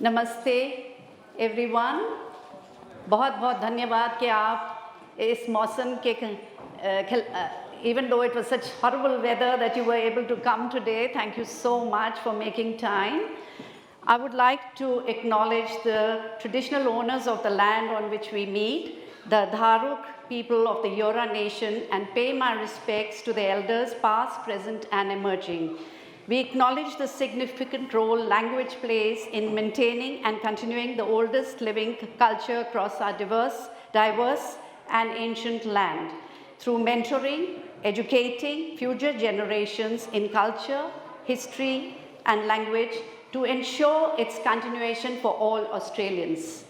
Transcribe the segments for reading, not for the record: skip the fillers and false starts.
नमस्ते एवरीवन। बहुत बहुत धन्यवाद कि आप इस मौसम के even though it was such horrible weather that you were able to come today, thank you so much for making time. I would like to acknowledge the traditional owners of the land on which we meet, the Dharuk people of the Eora Nation, and pay my respects to the elders past, present, and emerging. We acknowledge the significant role language plays in maintaining and continuing the oldest living culture across our diverse and ancient land. Through mentoring, educating future generations in culture, history, and language to ensure its continuation for all Australians.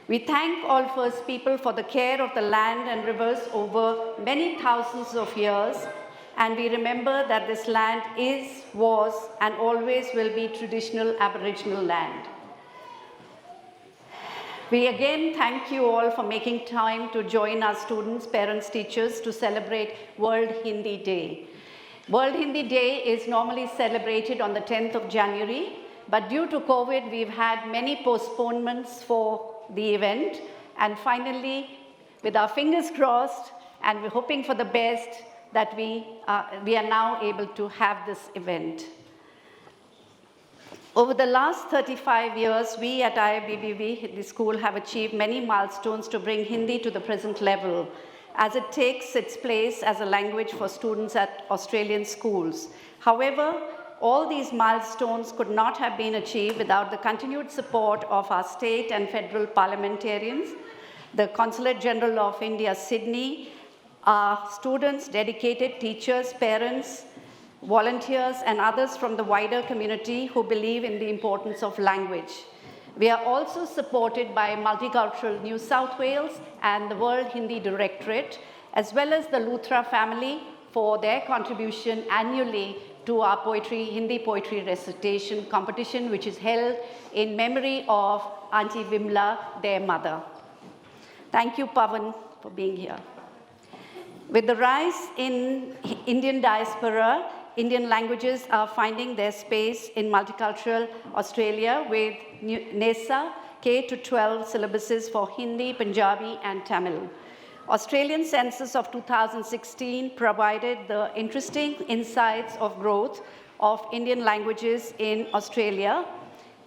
We thank all First People for the care of the land and rivers over many thousands of years, and we remember that this land is, was, and always will be traditional Aboriginal land. We again thank you all for making time to join our students, parents, teachers to celebrate World Hindi Day. World Hindi Day is normally celebrated on the 10th of January, but due to COVID, we've had many postponements for the event, and finally, with our fingers crossed, and we're hoping for the best, that we are now able to have this event. Over the last 35 years, we at IIBBV, the school, have achieved many milestones to bring Hindi to the present level, as it takes its place as a language for students at Australian schools. However, all these milestones could not have been achieved without the continued support of our state and federal parliamentarians, the Consulate General of India, Sydney, our students, dedicated teachers, parents, volunteers, and others from the wider community who believe in the importance of language. We are also supported by Multicultural New South Wales and the World Hindi Directorate, as well as the Luthra family for their contribution annually to our Hindi poetry recitation competition, which is held in memory of Auntie Vimla, their mother. Thank you, Pavan, for being here. With the rise in Indian diaspora, Indian languages are finding their space in multicultural Australia with NESA K-12 syllabuses for Hindi, Punjabi, and Tamil. Australian census of 2016 provided the interesting insights of growth of Indian languages in Australia.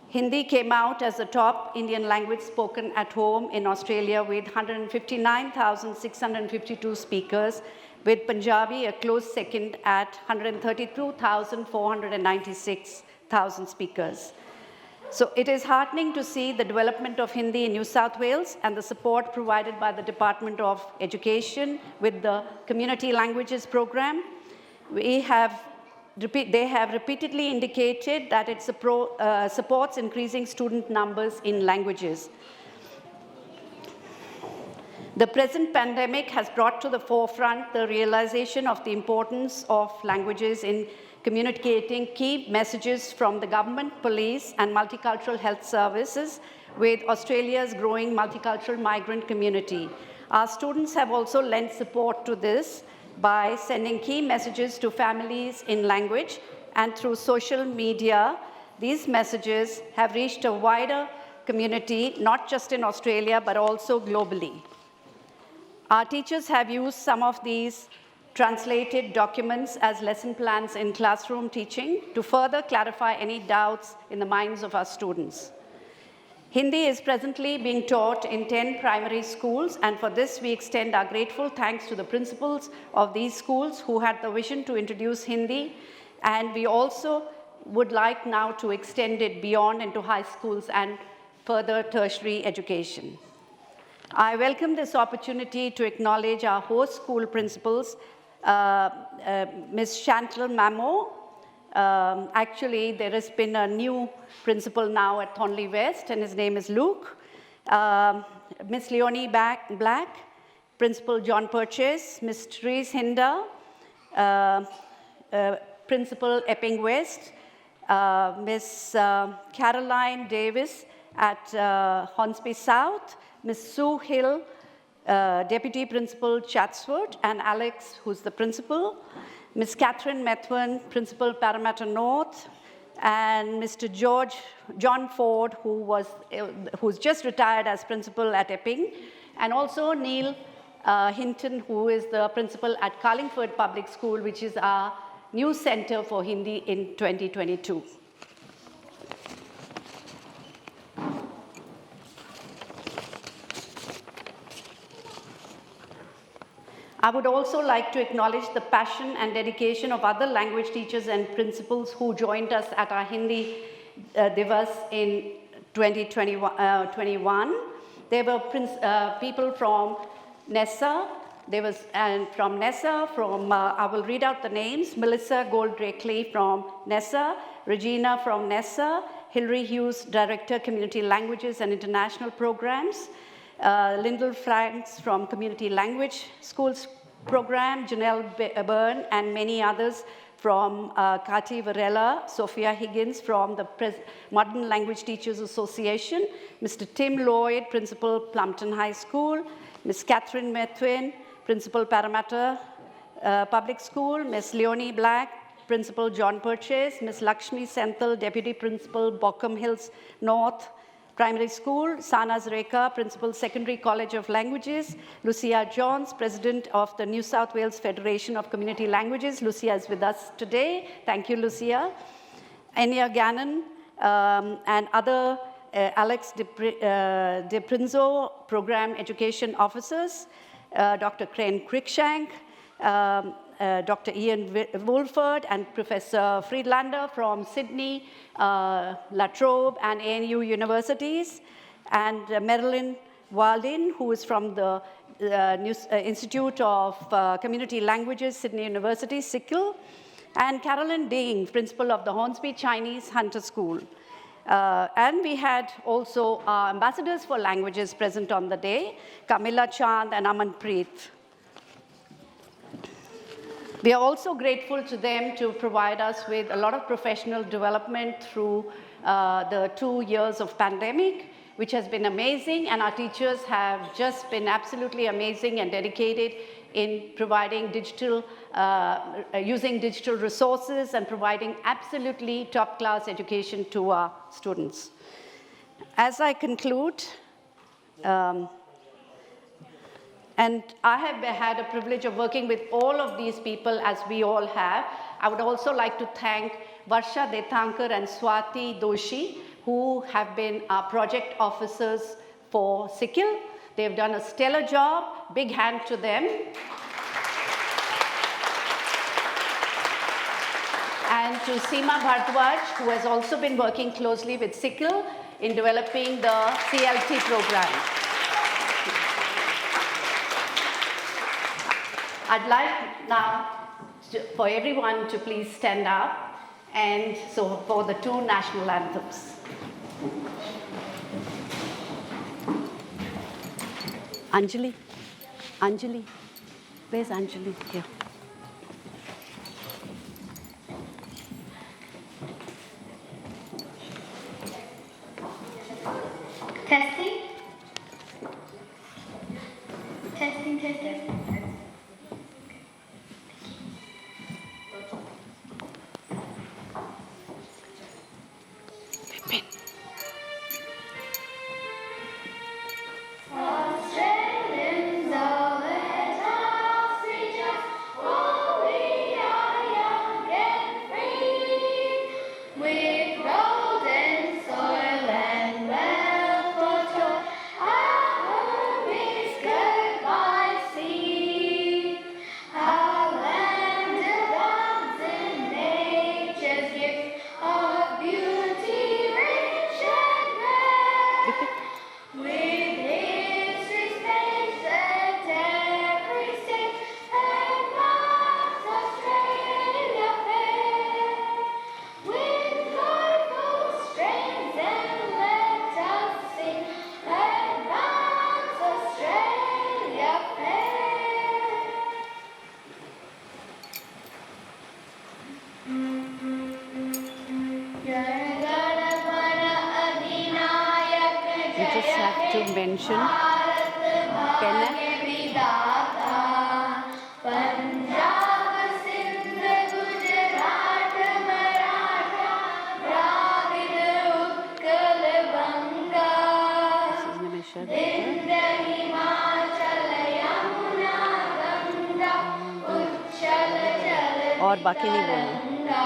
Hindi came out as the top Indian language spoken at home in Australia with 159,652 speakers, with Punjabi a close second at 132,496 speakers. So it is heartening to see the development of Hindi in New South Wales and the support provided by the Department of Education with the Community Languages Program. They have repeatedly indicated that it supports increasing student numbers in languages. The present pandemic has brought to the forefront the realization of the importance of languages in communicating key messages from the government, police, and multicultural health services with Australia's growing multicultural migrant community. Our students have also lent support to this by sending key messages to families in language, and through social media, these messages have reached a wider community, not just in Australia, but also globally. Our teachers have used some of these translated documents as lesson plans in classroom teaching to further clarify any doubts in the minds of our students. Hindi is presently being taught in 10 primary schools, and for this we extend our grateful thanks to the principals of these schools who had the vision to introduce Hindi, and we also would like now to extend it beyond into high schools and further tertiary education. I welcome this opportunity to acknowledge our host school principals, Ms. Chantal Mamo. Actually, there has been a new principal now at Thornley West, and his name is Luke. Ms. Leonie Black, Principal John Purchase, Ms. Therese Hinder, Principal Epping West, Ms. Caroline Davis at Hornsby South, Ms. Sue Hill, Deputy Principal Chatswood, and Alex, who's the principal, Ms. Catherine Methuen, Principal Parramatta North, and Mr. John Ford, who's just retired as principal at Epping, and also Neil Hinton, who is the principal at Carlingford Public School, which is our new center for Hindi in 2022. I would also like to acknowledge the passion and dedication of other language teachers and principals who joined us at our Hindi Divas in 2021. There were people from Nessa, I will read out the names: Melissa Golddrakeley from Nessa, Regina from Nessa, Hilary Hughes, Director, Community Languages and International Programs, Lyndall Franks from Community Language Schools Program, Janelle Byrne, and many others from Kati Varela, Sophia Higgins from the Modern Language Teachers Association, Mr. Tim Lloyd, Principal, Plumpton High School, Ms. Catherine Methuen, Principal, Parramatta Public School, Ms. Leonie Black, Principal, John Purchase, Ms. Lakshmi Senthil, Deputy Principal, Bockham Hills North Primary School, Sana Zreka, Principal, Secondary College of Languages, Lucia Johns, President of the New South Wales Federation of Community Languages. Lucia is with us today. Thank you, Lucia. Enya Gannon and other Alex De Prinzo, Program Education Officers, Dr. Crane Cruikshank, Dr. Ian Woolford and Professor Friedlander from Sydney, La Trobe and ANU universities, and Marilyn Waldin, who is from the Institute of Community Languages, Sydney University, SICL, and Carolyn Ding, principal of the Hornsby Chinese Hunter School. And we had also ambassadors for languages present on the day, Camilla Chand and Amanpreet. We are also grateful to them to provide us with a lot of professional development through the 2 years of pandemic, which has been amazing, and our teachers have just been absolutely amazing and dedicated in providing using digital resources and providing absolutely top-class education to our students. As I conclude, and I have had a privilege of working with all of these people, as we all have. I would also like to thank Varsha Detankar and Swati Doshi, who have been our project officers for SICL. They've done a stellar job. Big hand to them. And to Seema Bhardwaj, who has also been working closely with SICL in developing the CLT program. I'd like now for everyone to please stand up, and so for the 2 national anthems. Anjali, where's Anjali? Here. Testing. Testing. To mention Kenneth. और बाकी नहीं बोलना।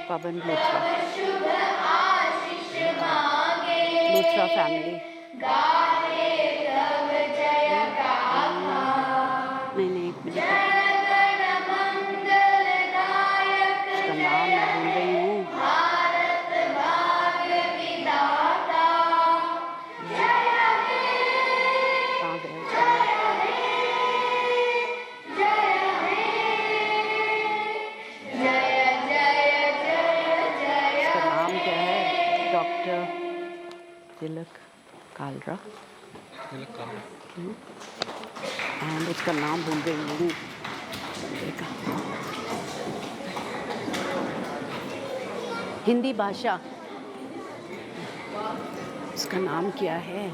पवन Luthra, Luthra family. नहीं, एक minute, उसका नाम मैं भूल रही हूँ। तिलक कालरा, एंड उसका नाम भूल गई हूँ। हिंदी भाषा, उसका नाम क्या है?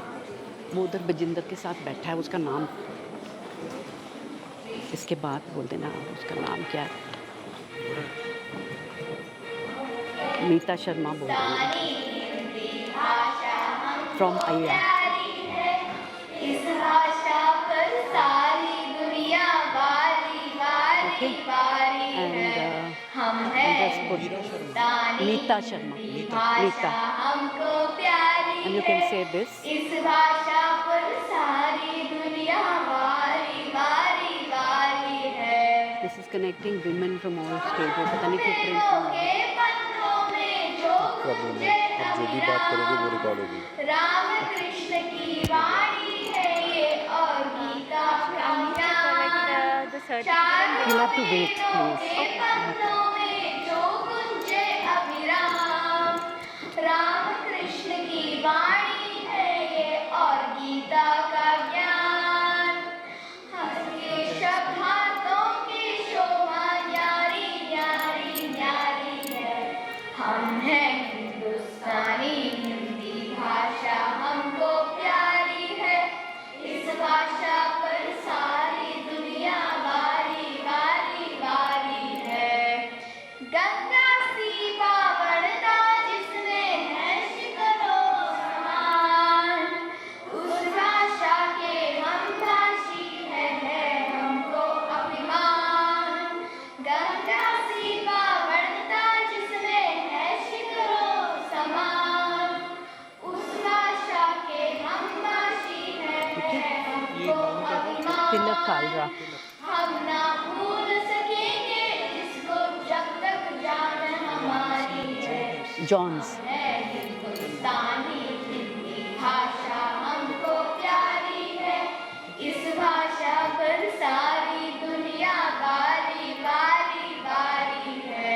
वो उधर बजिंदर के साथ बैठा है, उसका नाम इसके बाद बोल देना। उसका नाम क्या है? मीता शर्मा बोल देना, फ्रॉम अय्या। Okay, and Meeta Sharma, Meeta, and you can say this. इस भाषा पर सारी दुनिया वारी वारी वारी है. This is connecting women from all stages. पता नहीं क्यों प्रिंट प्रॉब्लम है, अब जो भी बात करोगे वो रिकॉर्ड होगी। राम कृष्ण की वाणी है ये और गीता का ज्ञान। You'll have to wait, please. Ram Krishna की वाणी है ये और गीता का ज्ञान। हंसके शब्दों की शोभा न्यारी न्यारी न्यारी है। हम हैं हिंदुस्तानी, हिंदी भाषा हमको प्यारी है। इस भाषा पर सारी दुनिया वारी वारी वारी है। गंगा सी पावनता जिसमें है शिकरो समान, उस भाषा के हम भाषी है हमको अभिमान। गंगा सी पावनता जिसमें है शिकरो समान, उस भाषा के हम भाषी है हमको अभिमान। तिलक कालरा, हम ना भूल सकेंगे इसको जब तक जान हमारी है। जॉन्स, हिंदुस्तानी हिंदी भाषा हमको प्यारी है। इस भाषा पर सारी दुनिया वारी वारी वारी है।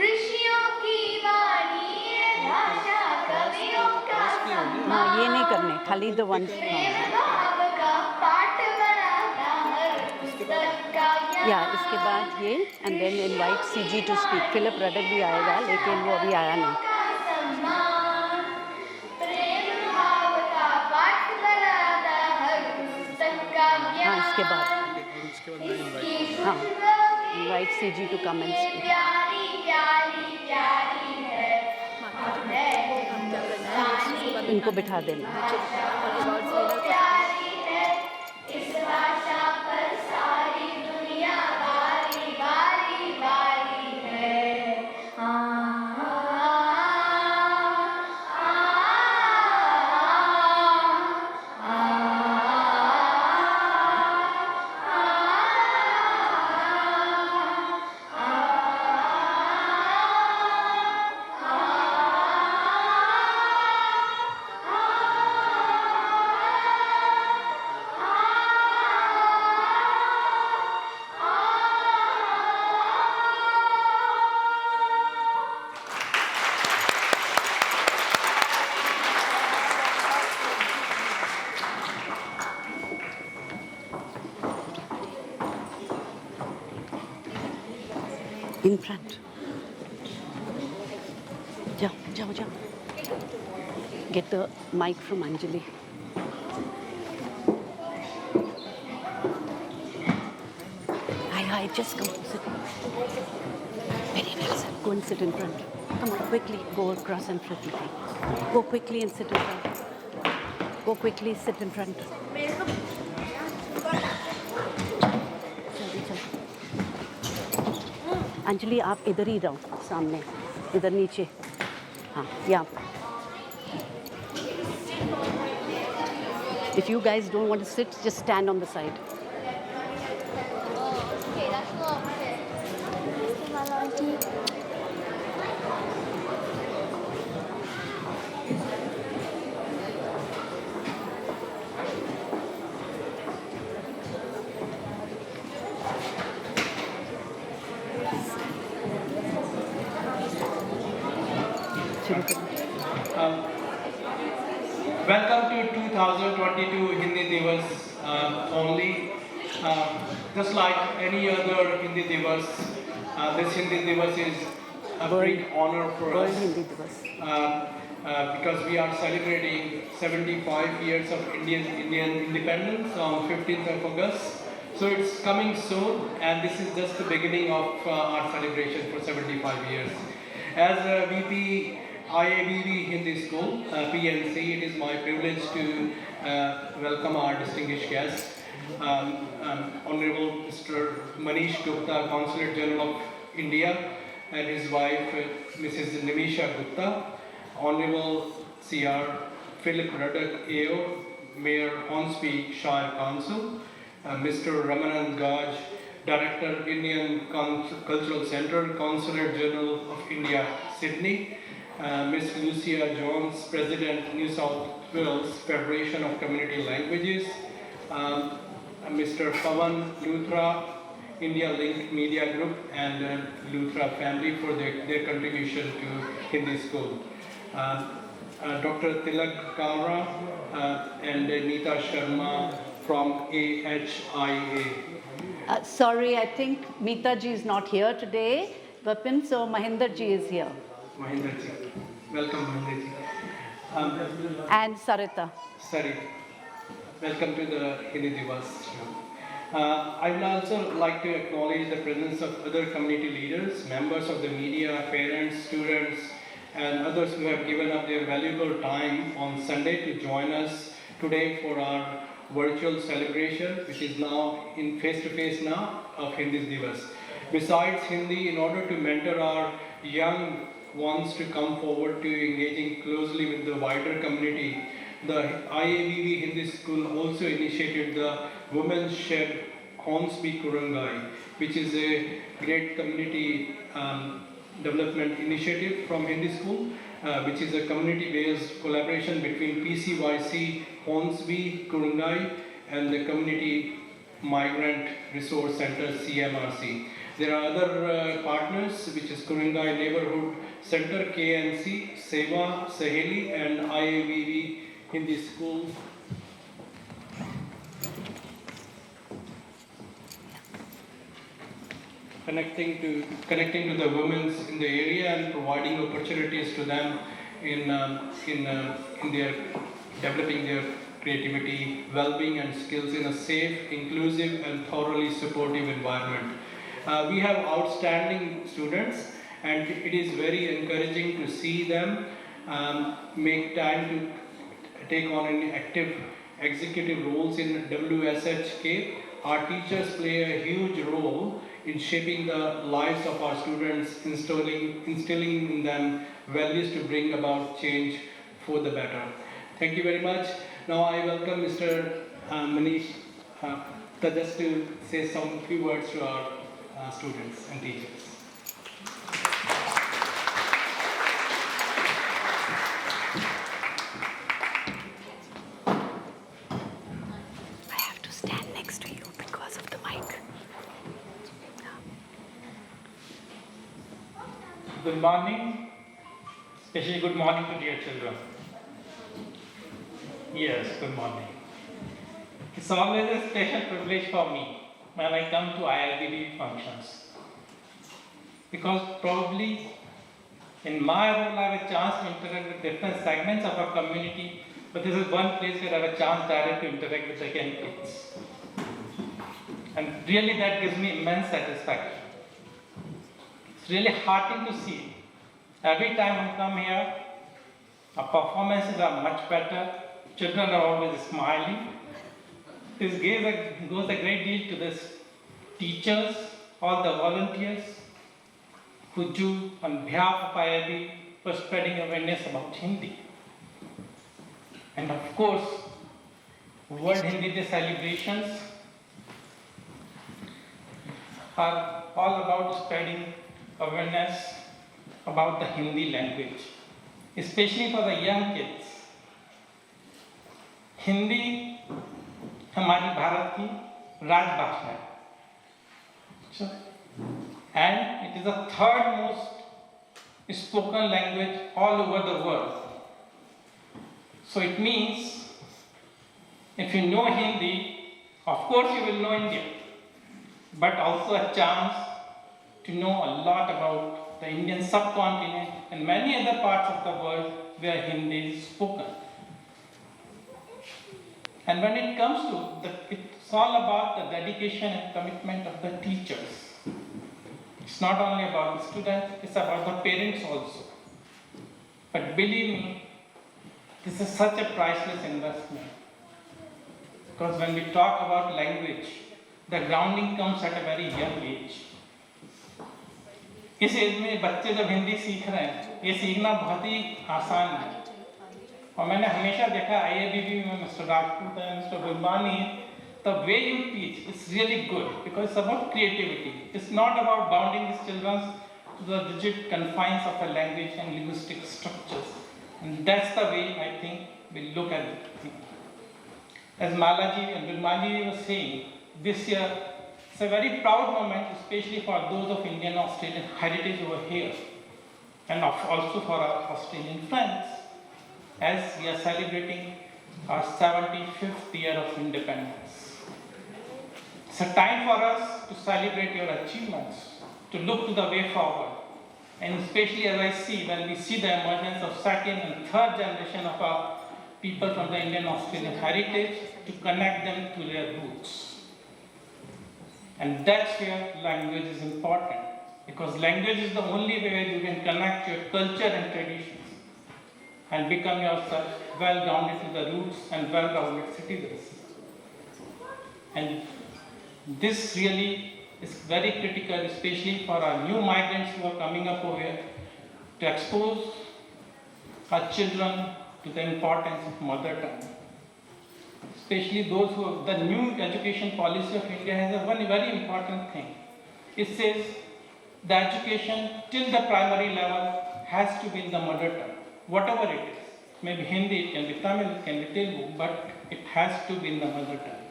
ऋषियों की वाणी ये भाषा कवियों का सम्मान। हाँ ये नहीं करने, खाली द वन। भाव का पाठ बनाता हर पुस्तक का ज्ञान। या इसके बाद ये, and then invite CG to speak. Philip Radak भी आएगा, लेकिन वो अभी आया नहीं। प्रेम भाव का पाठ बनाता हर पुस्तक का ज्ञान। हाँ इसके बाद, इसकी हाँ, invite CG to come and speak. प्यारी प्यारी प्यारी है। इनको बिठा देना। प्यारी है इस भाषा पर सारी दुनिया वारी वारी वारी है। In front. Jao, jao, jao. Get the mic from Anjali. Hi, just go sit. Very well, sir. Go and sit in front. Come on, quickly. Go across and front. Go quickly and sit in front. Go quickly, sit in front. Anjali आप इधर ही रहो सामने, इधर नीचे, हाँ यहाँ. If you guys don't want to sit, just stand on the side. Okay, that's not fair. शुरू करो. Welcome to 2022 Hindi Divas only. Just like any other Hindi Divas, this Hindi Divas is a big honor for World us Hindi Divas. because we are celebrating 75 years of Indian independence on 15th of August. So it's coming soon, and this is just the beginning of our celebration for 75 years. As VP IABB Hindi School, PNC, it is my privilege to welcome our distinguished guest, Honorable Mr. Manish Gupta, Consulate General of India, and his wife, Mrs. Nimisha Gupta, Honorable CR Philip Ruddock, AO, Mayor Hornsby Shire Council, Mr. Ramanand Gaj, Director, Indian Cultural Center, Consulate General of India, Sydney, Ms. Lucia Jones, President, New South Wales Federation of Community Languages, Mr. Pavan Luthra, India Link Media Group, and Luthra family for their contribution to Hindi School. Dr. Tilak Kamra and Neeta Sharma from AHIA. Sorry, I think Meeta ji is not here today, Vipin, so Mahinder ji is here. Mahinder ji. Welcome, Mahinder ji. And Sarita. Sorry. Welcome to the Hindi Divas show. I would also like to acknowledge the presence of other community leaders, members of the media, parents, students, and others who have given up their valuable time on Sunday to join us today for our virtual celebration, which is now in face-to-face now of Hindi Divas. Besides Hindi, in order to mentor our young ones to come forward to engaging closely with the wider community, the IABB Hindi School also initiated the Women's Shed Hornsby Kurungai, which is a great community development initiative from Hindi School, which is a community-based collaboration between PCYC, Hornsby, Kurungai, and the Community Migrant Resource Center, CMRC. There are other partners, which is Kurungai Neighborhood Center, KNC, Seva, Saheli, and IABB Hindi School. Connecting to the women in the area and providing opportunities to them in their developing their creativity, well-being, and skills in a safe, inclusive, and thoroughly supportive environment. We have outstanding students, and it is very encouraging to see them make time to take on an active executive roles in WSHK. Our teachers play a huge role in shaping the lives of our students, instilling in them values to bring about change for the better. Thank you very much. Now I welcome Mr. Manish just to say some few words to our students and teachers. I have to stand next to you because of the mic. Good morning, especially good morning to dear children. Yes, good morning. It's always a special privilege for me when I come to ILBB functions. Because probably in my role I have a chance to interact with different segments of our community, but this is one place where I have a chance directly to interact with the young kids. And really that gives me immense satisfaction. It's really heartening to see. Every time I come here, our performances are much better. Children are always smiling. This goes a great deal to the teachers, all the volunteers, who do on behalf of IIB for spreading awareness about Hindi. And of course, World Hindi Day celebrations are all about spreading awareness about the Hindi language, especially for the young kids. Hindi हमारी भारत की राजभाषा है, and it is the third most spoken language all over the world. So it means if you know Hindi, of course you will know India, but also a chance to know a lot about the Indian subcontinent and many other parts of the world where Hindi is spoken. And when it comes to it's all about the dedication and commitment of the teachers. It's not only about the students, it's about the parents also. But believe me, this is such a priceless investment. Because when we talk about language, the grounding comes at a very young age. इस as में बच्चे जब हिंदी सीख रहे हैं, ये सीखना बहुत ही आसान है. और मैंने हमेशा देखा IIBB में मिस्टर राजपूत है, mister Gurbani, the way you teach is really good because it's about creativity. It's not about bounding these children to the rigid confines of a language and linguistic structures. And that's the way I think we look at it. As Malaji and Gurmani were saying, this year it's a very proud moment, especially for those of Indian Australian heritage over here, and also for our Australian friends, as we are celebrating our 75th year of independence. It's a time for us to celebrate your achievements, to look to the way forward, and especially as I see, when we see the emergence of second and third generation of our people from the Indian Australian heritage, to connect them to their roots. And that's where language is important, because language is the only way you can connect your culture and traditions and become yourself well-grounded to the roots and well-rounded citizens. And this really is very critical, especially for our new migrants who are coming up over here, to expose our children to the importance of mother tongue. Especially those who, the new education policy of India has one very important thing. It says the education till the primary level has to be in the mother tongue, whatever it is. Maybe Hindi, it can be Tamil, it can be Telugu, but it has to be in the mother tongue.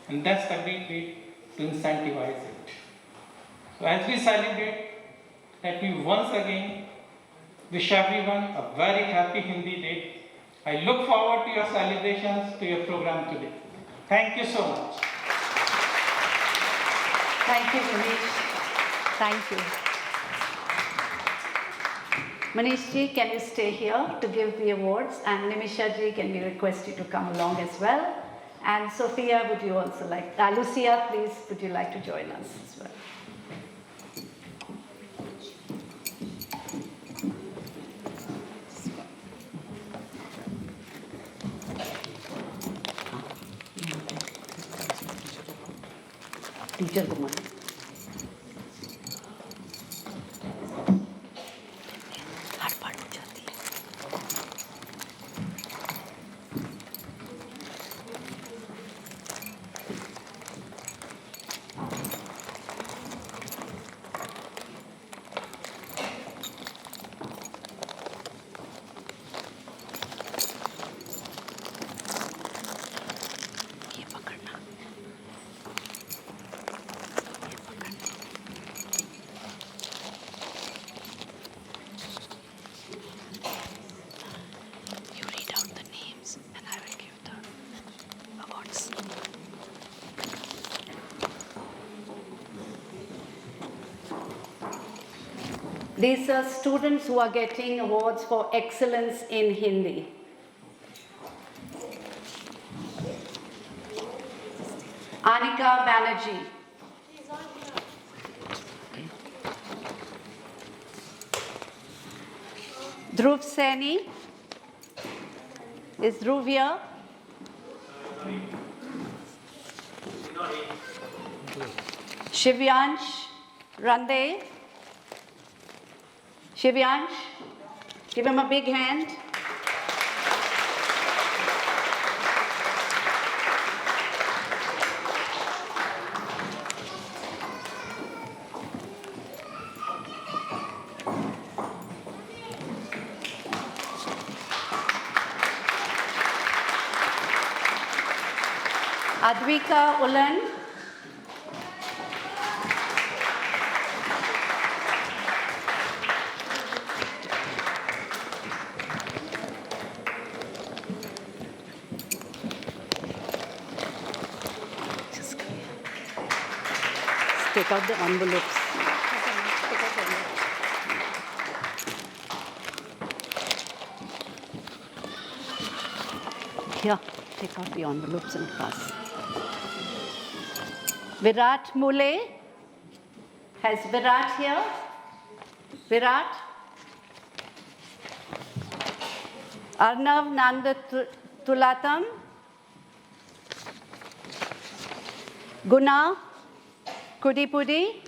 And that's the great way to incentivize it. So as we celebrate, let me once again wish everyone a very happy Hindi Day. I look forward to your celebrations, to your program today. Thank you so much. Thank you, Manish. Thank you. Manish ji, can you stay here to give the awards? And Nimisha ji, can we request you to come along as well? And Sophia, would you also like, Lucia, please, would you like to join us as well? Teacher को माने हर बार हो जाती है. ये पकड़ना. You read out the names and I will give the awards. These are students who are getting awards for excellence in Hindi. Anika Banerjee. Dhruv Saini. Is Dhruv here? Shivyansh Rande. Shivyansh, give him a big hand. Advika Ulan. Just come here. Let's take out the envelopes. Here, take out the envelopes and pass. Virat Mule. Has Virat here? Virat? Arnav Nanda Tulatam. Guna Kudipudi.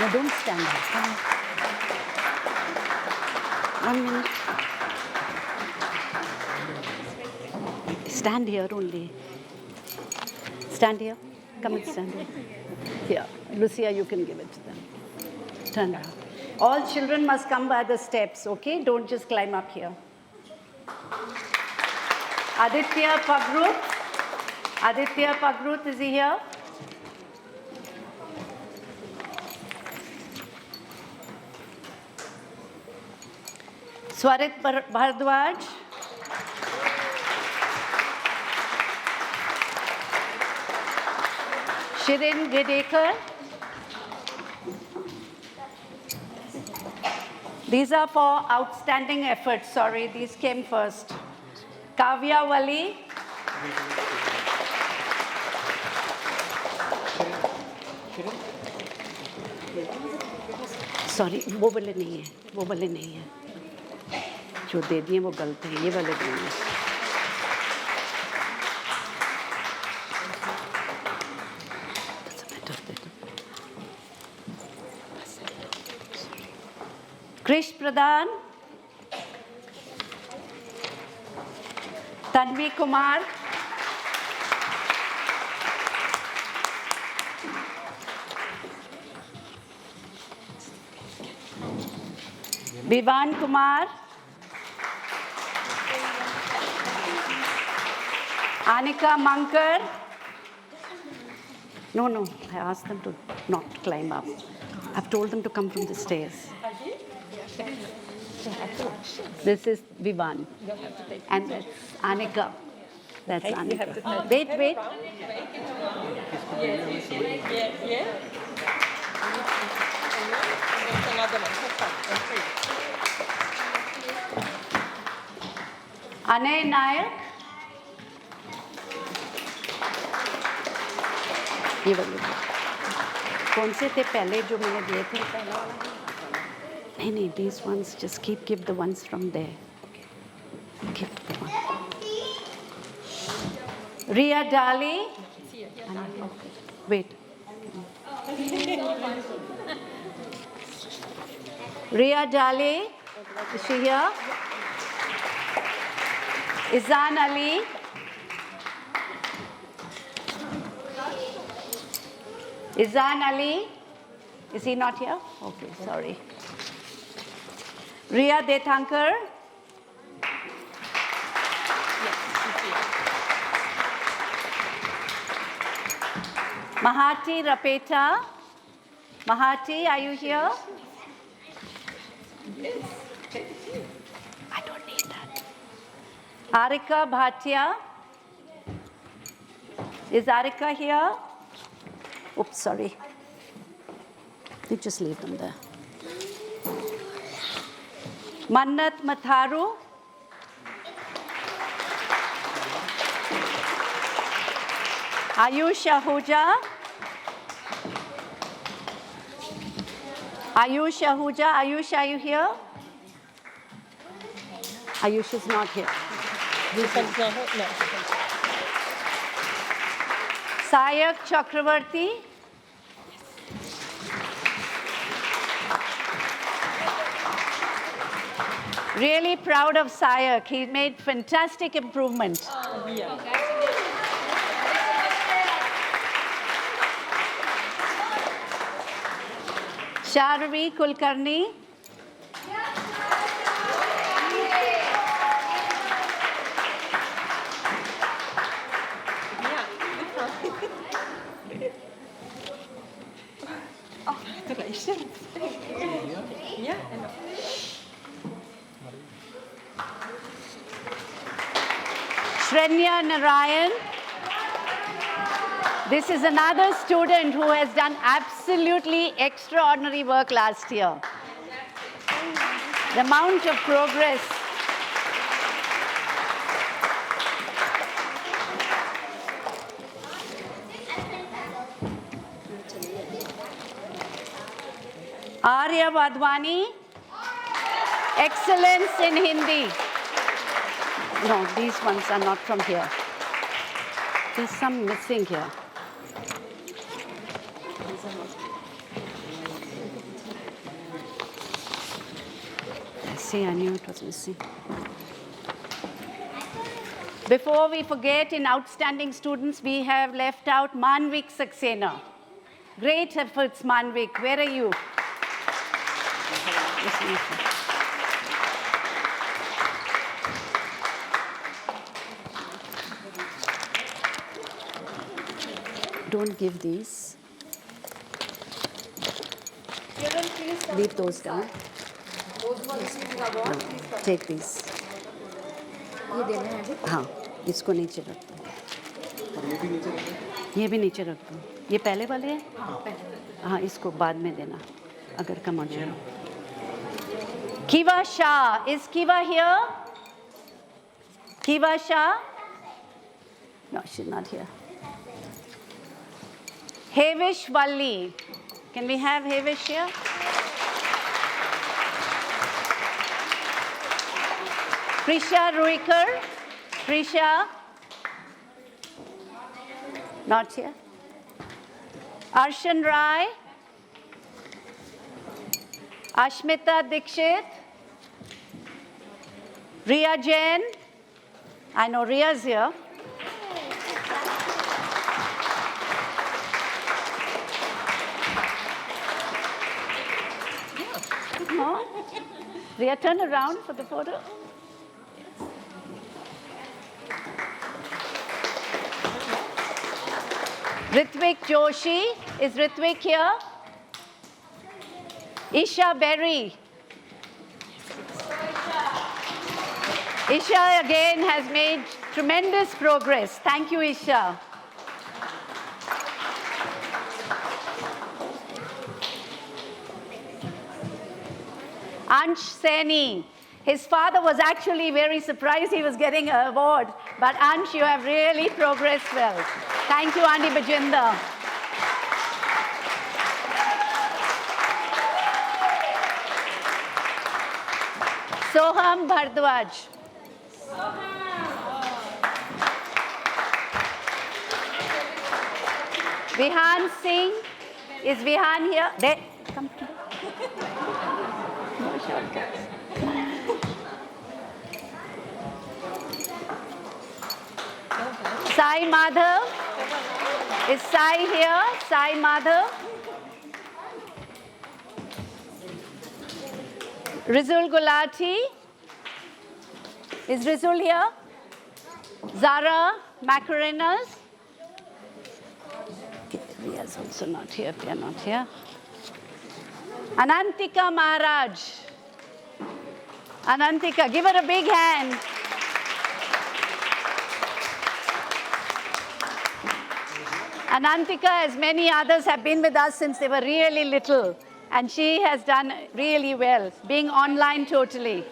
No, don't stand there. Come. 1 minute. Stand here only. Stand here. Come and stand here. Here. Lucia, you can give it to them. Turn around. All children must come by the steps, okay? Don't just climb up here. Aditya Pagruth. Aditya Pagruth, is he here? Swarit Bhardwaj. Shirin Gedekar. These are for outstanding efforts. Sorry, these came first. Kavya Wali. Sorry, वो वाले नहीं है, वो वाले नहीं है. जो दे दिए वो गलत है, ये वाले नहीं है. Krish Pradhan, Tanvi Kumar, Vivan Kumar, Anika Mankar. No, I asked them to not climb up. I've told them to come from the stairs. This is Vivan. And that's Anika. That's Anika. Wait. Anay Nayak. ये वाले कौन से थे पहले जो मैंने दिए थे? नहीं, these ones, just give the ones from there. Give the one. Ria Dali. Wait. Ria Dali. Is she here? Izan Ali. Izan Ali. Is he not here? Okay, sorry. Ria Detankar. Mahati Rapeta. Mahati, are you here? I don't need that. Arika Bhatia. Is Arika here? Oops, sorry. You just leave them there. Mannat Matharu. Ayush Ahuja. Ayush Ahuja. Ayush, are you here? Ayush is not here. Sayak Chakravarti. Really proud of Sayak. He made fantastic improvement. Sharvi Kulkarni. Shrenya Narayan. This is another student who has done absolutely extraordinary work last year. The amount of progress. Arya Vadwani. Excellence in Hindi. No, these ones are not from here. There's some missing here. See, I knew it was missing. Before we forget, in outstanding students, we have left out Manvik Saxena. Great efforts, Manvik. Where are you? Don't give these. Leave those down. No, take these. हाँ, इसको नीचे रख दो। ये भी नीचे रख दो। ये पहले वाले हैं? हाँ, इसको बाद में देना, अगर कम हो जाए। Kiva Shah, is Kiva here? Kiva Shah? No, she's not here. Hevish Valli. Can we have Hevish here? Prisha Ruikar. Prisha. Not here. Arshan Rai. Ashmita Dikshit. Riya Jain. I know Riya's here. No? Riya, turn around for the photo. Ritvik Joshi. Is Ritvik here? Isha Berry. Isha again has made tremendous progress. Thank you, Isha. Ansh Seni. His father was actually very surprised he was getting an award. But Ansh, you have really progressed well. Thank you, Andi Bajinder. Soham Bhardwaj. Vihan Singh. Is Vihan here? There. Come. No shortcuts. Sai Madhav. Is Sai here? Sai Madhav. Rizul Gulati. Is Rizul here? Zara Macarenas. Okay, Ria's also not here. They are not here. Anantika Maharaj. Anantika, give her a big hand. Anantika, as many others, have been with us since they were really little. And she has done really well, being online totally.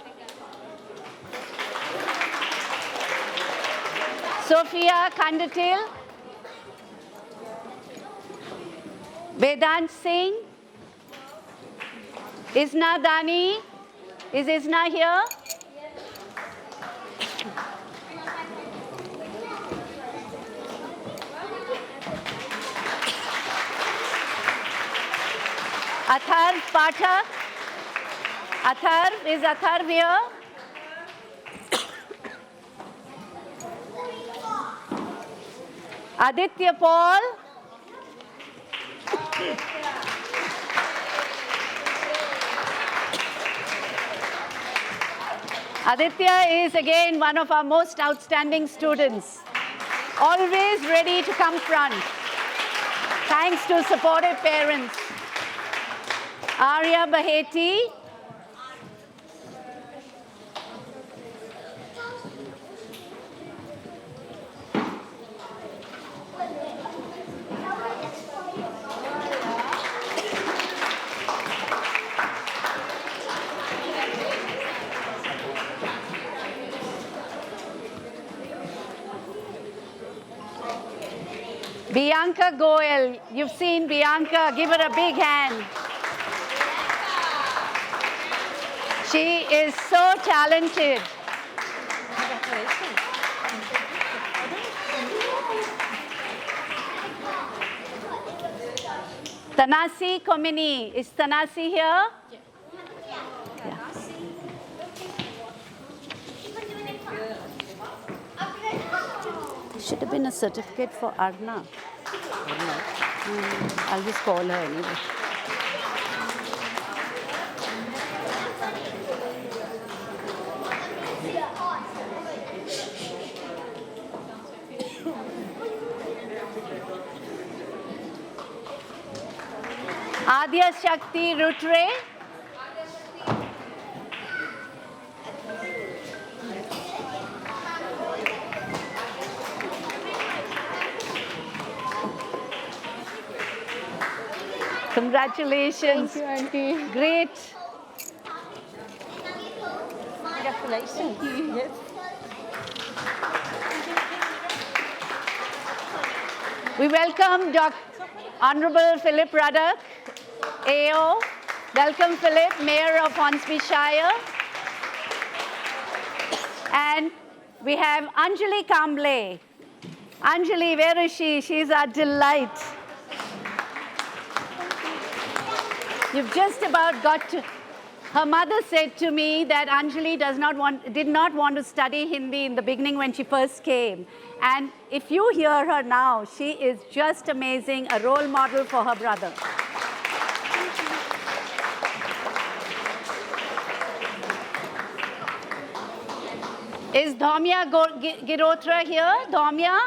Sophia Kandatil. Vedant Singh. Isna Dani. Is Isna here? Athar Pathak. Athar, is Athar here? Aditya Paul. Aditya is again one of our most outstanding students, always ready to come front, thanks to supportive parents. Arya Baheti. Bianca Goel, you've seen Bianca, give her a big hand. She is so talented. Tanasi Komini, is Tanasi here? Yeah. There should have been a certificate for Arna. I'll just call her anyway. Adya Shakti Rutre. Congratulations. Thank you, Auntie. Great. Congratulations. Yes. We welcome Honorable Philip Ruddock, AO. Welcome, Philip, Mayor of Hornsby Shire. And we have Anjali Kamble. Anjali, where is she? She's our delight. You've just about got to. Her mother said to me that Anjali did not want to study Hindi in the beginning when she first came. And if you hear her now, she is just amazing, a role model for her brother. Is Dhaumya Girotra here? Dhaumya?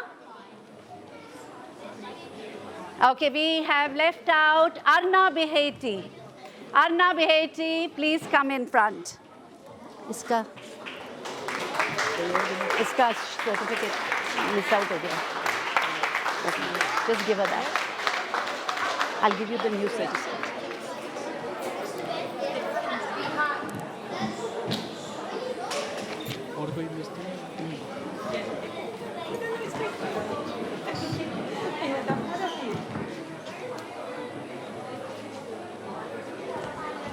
Okay, we have left out Arna Baheti. Arna Baheti, please come in front. Iska certificate miss out ho gaya. Okay, just give her that. I'll give you the new certificate. और कोई मिस्त्री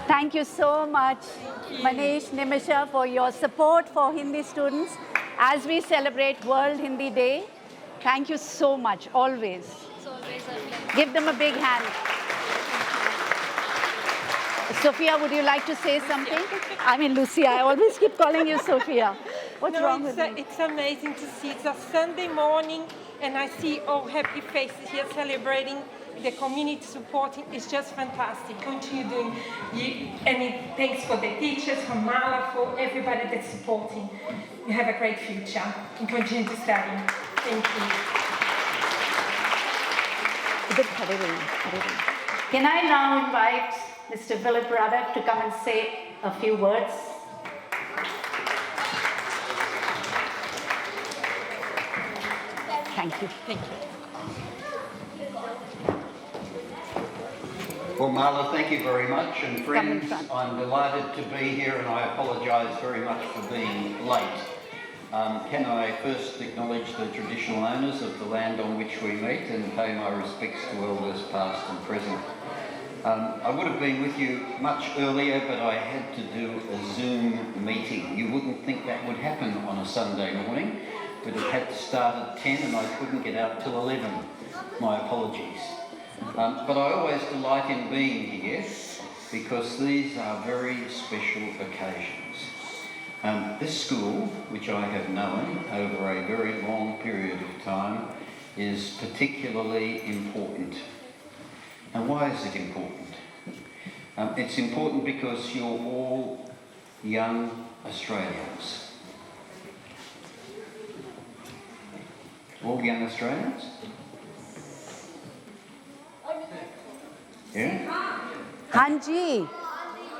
Thank you so much, Manish, Nimisha, for your support for Hindi students as we celebrate World Hindi Day. Thank you so much, always. It's always a pleasure. Give them a big hand. Sophia, would you like to say something? I mean, Lucia, I always keep calling you Sophia. What's wrong with me? It's amazing to see. It's a Sunday morning, and I see all happy faces here celebrating, the community supporting. It's just fantastic. Continue doing. And thanks for the teachers, for Mala, for everybody that's supporting. You have a great future and continue to study. Thank you. Can I now invite Mr. Philip Ruddock to come and say a few words? Thank you. Thank you. Well, Marla, thank you very much. And Come in friends, front. I'm delighted to be here and I apologise very much for being late. Can I first acknowledge the traditional owners of the land on which we meet and pay my respects to elders past and present. I would have been with you much earlier, but I had to do a Zoom meeting. You wouldn't think that would happen on a Sunday morning, but it had to start at 10 and I couldn't get out till 11. My apologies. But I always delight in being here because these are very special occasions. This school, which I have known over a very long period of time, is particularly important. And why is it important? It's important because you're all young Australians. All young Australians? Yeah? Hanji.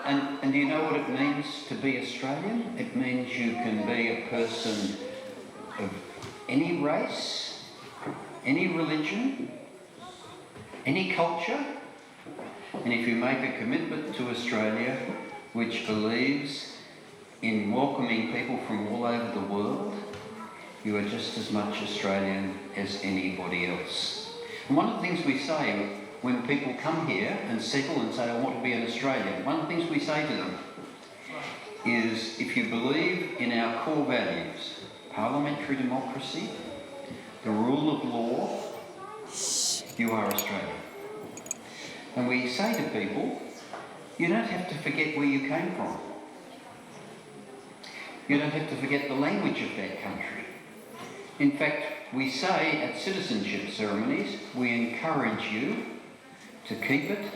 And do you know what it means to be Australian? It means you can be a person of any race, any religion, any culture, and if you make a commitment to Australia which believes in welcoming people from all over the world, you are just as much Australian as anybody else. And one of the things we say when people come here and settle and say, I want to be an Australian, one of the things we say to them is, if you believe in our core values, parliamentary democracy, the rule of law, you are Australian. And we say to people, you don't have to forget where you came from. You don't have to forget the language of that country. In fact, we say at citizenship ceremonies, we encourage you to keep it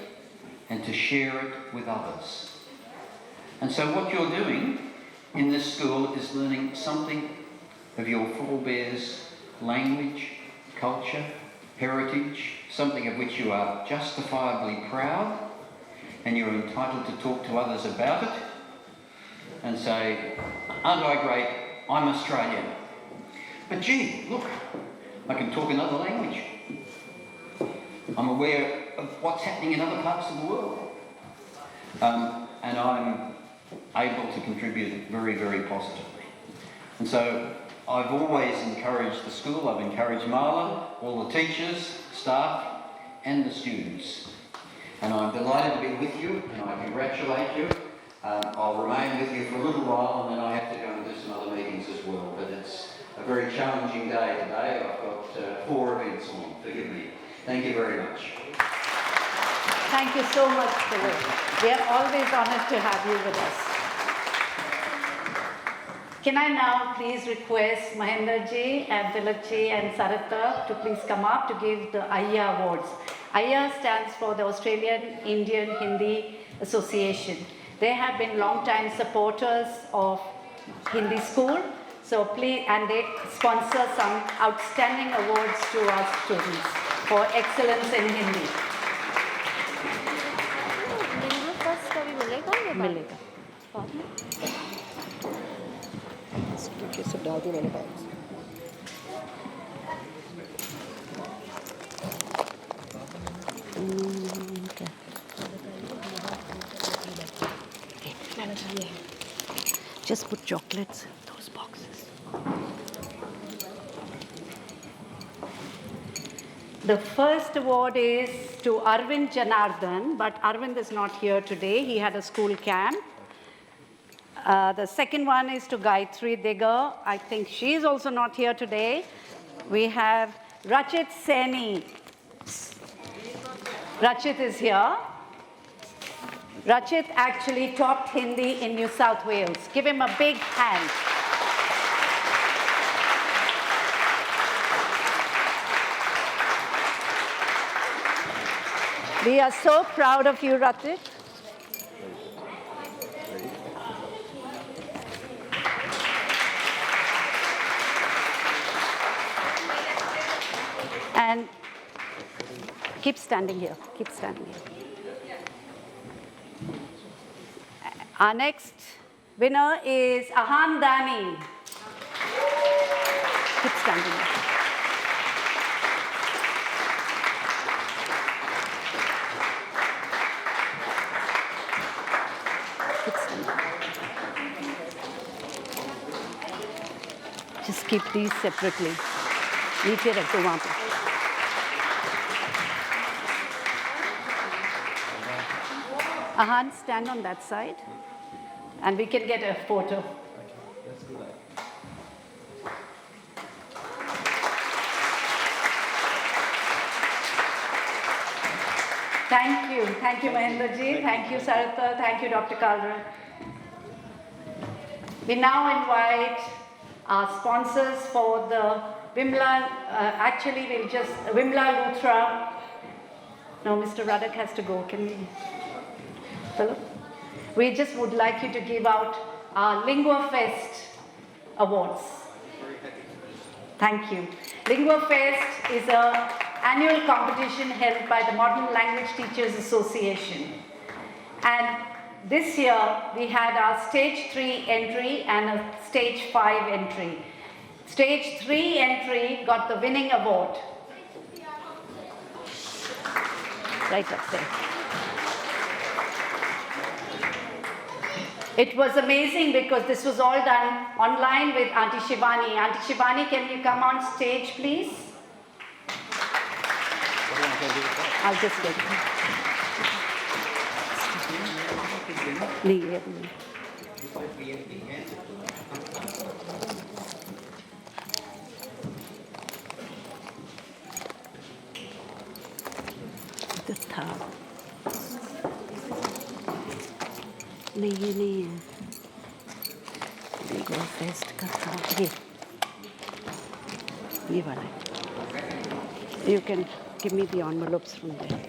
and to share it with others. And so what you're doing in this school is learning something of your forebears' language, culture, heritage, something of which you are justifiably proud, and you're entitled to talk to others about it and say, aren't I great? I'm Australian. But gee, look, I can talk another language. I'm aware of what's happening in other parts of the world. And I'm able to contribute very, very positively. And so I've always encouraged the school, I've encouraged Marlon, all the teachers, staff, and the students. And I'm delighted to be with you, and I congratulate you. I'll remain with you for a little while, and then I have to go and do some other meetings as well. But it's a very challenging day today. I've got 4 events on, forgive me. Thank you very much. Thank you so much, Philip. We are always honoured to have you with us. Can I now please request Mahendraji and Philipji and Sarita to please come up to give the AIYA Awards. AIYA stands for the Australian Indian Hindi Association. They have been long-time supporters of Hindi school, so please, and they sponsor some outstanding awards to our students for excellence in Hindi. Lingua first कभी मिलेगा या बाद? मिलेगा. बाद में? ये सब डाल दी मैंने bag Just put chocolates in those boxes. The first award is to Arvind Janardhan, but Arvind is not here today. He had a school camp. The second one is to Gayatri Digger. I think she is also not here today. We have Rachit Seni. Rachit is here. Rachit actually taught Hindi in New South Wales. Give him a big hand. We are so proud of you, Rachit. And keep standing here, keep standing here. Our next winner is Ahan Dani. Keep standing here. Keep standing. Just keep these separately. नीचे रख दो वहाँ पे. Ahan, stand on that side, and we can get a photo. Let's do that. Thank you, Mahendraji. Thank you, Sarita. Thank you, Dr. Kalra. We now invite our sponsors for the Vimla, actually we'll just, Vimla Luthra. No, Mr. Radak has to go. Can we, Philip? We just would like you to give out our Lingua Fest awards. Thank you. Lingua Fest is an annual competition held by the Modern Language Teachers Association. And this year we had our stage 3 entry and a stage 5 entry. Stage 3 entry got the winning award. Right up there. It was amazing because this was all done online with Auntie Shivani. Auntie Shivani, can you come on stage, please? I'll just get it. था नहीं ये नहीं है Lingua Fest का था ये वाला है you can give me the envelopes from there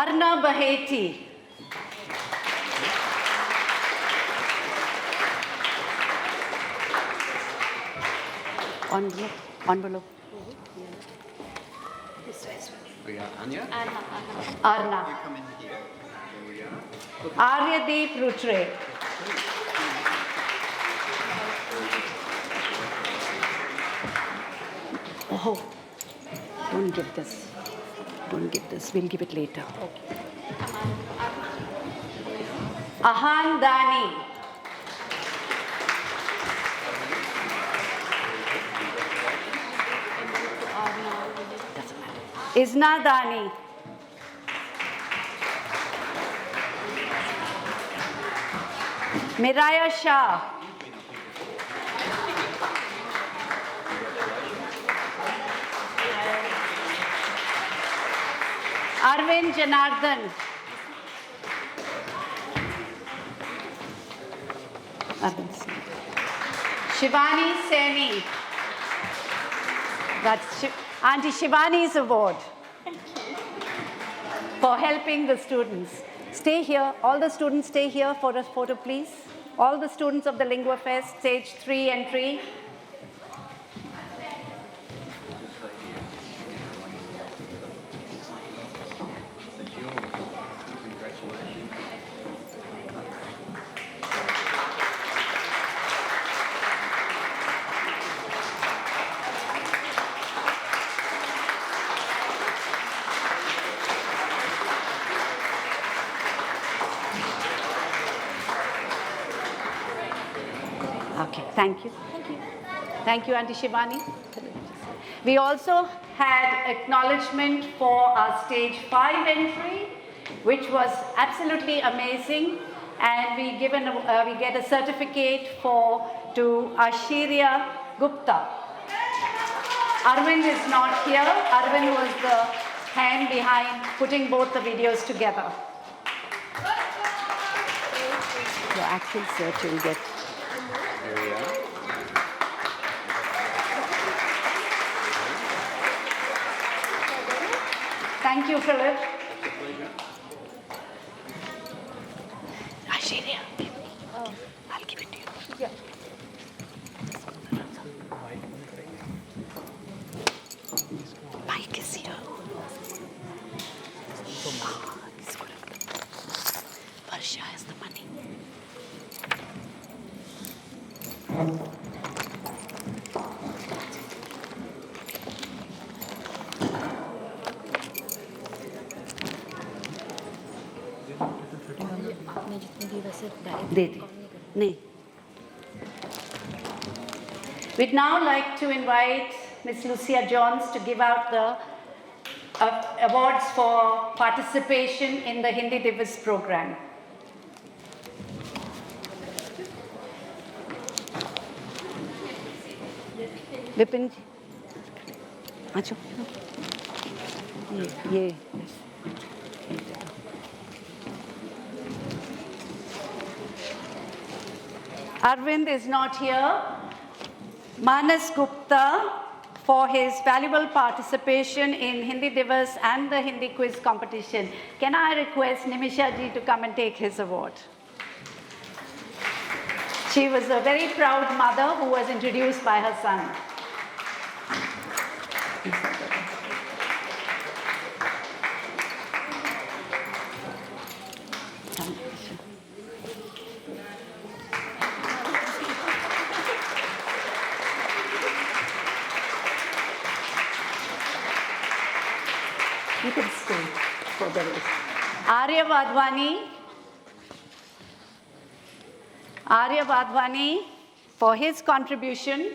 Arna Baheti envelope Anya? Arna. You come in here. Here we are. Aryadeep Rutre. Oh, don't give this. Don't give this. We'll give it later. Okay. Ahan Dani. Isna Dani. Miraya Shah. Arvind Janardhan. Shivani Seni. That's Auntie Shivani's award. Thank you. For helping the students. Stay here. All the students stay here for a photo, please. All the students of the Lingua Fest, stage 3 entry. Okay, thank you. Thank you. Thank you, Auntie Shivani. We also had acknowledgement for our stage 5 entry, which was absolutely amazing. And we get a certificate to Ashirya Gupta. Arvind is not here. Arvind was the hand behind putting both the videos together. Your actual search will get. Here we are. Thank you, Philip. Ashirya, I'll give it to you. Yeah. Mike is here. He's good. Varsha has the money. We'd now like to invite Ms. Lucia Johns to give out the awards for participation in the Hindi Divas program. Vipin, acho. ये Arvind is not here. Manas Gupta for his valuable participation in Hindi Divas and the Hindi quiz competition. Can I request Nimisha ji to come and take his award? She was a very proud mother who was introduced by her son. You can stay for the rest. Arya Vadhwani for his contribution.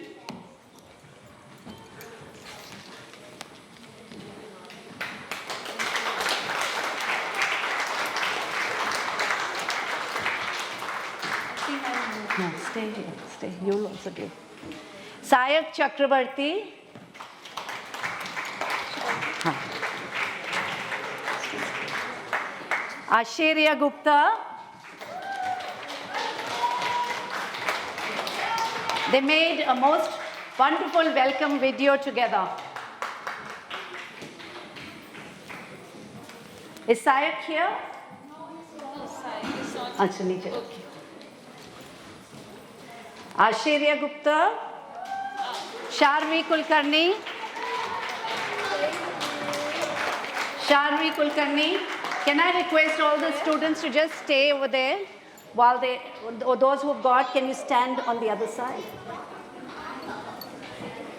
No, stay here, stay. You'll also give. Sayak Chakrabarti. Ashirya Gupta. They made a most wonderful welcome video together. Is Sayak here? No, Sayak is not here. Okay. Ashirya Gupta. Sharvi Kulkarni. Sharvi Kulkarni. Can I request all the students to just stay over there while they, or those who've got, can you stand on the other side?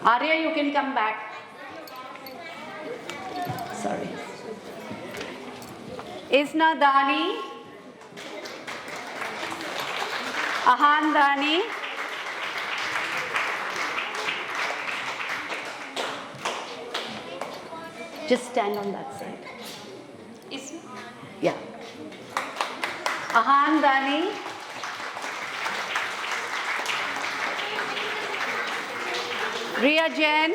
Arya, you can come back. Sorry. Isna Dani. Ahan Dani. Just stand on that side. Isna? Yeah. Ahan Dani. Riya Jain.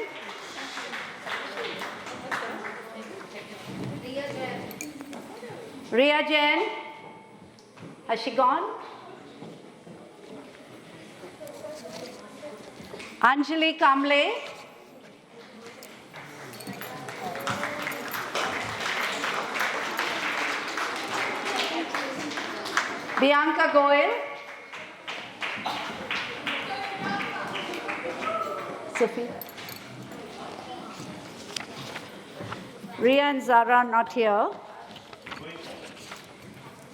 Riya Jain. Has she gone? Anjali Kamble. Bianca Goel. Sophie. Ria and Zara not here.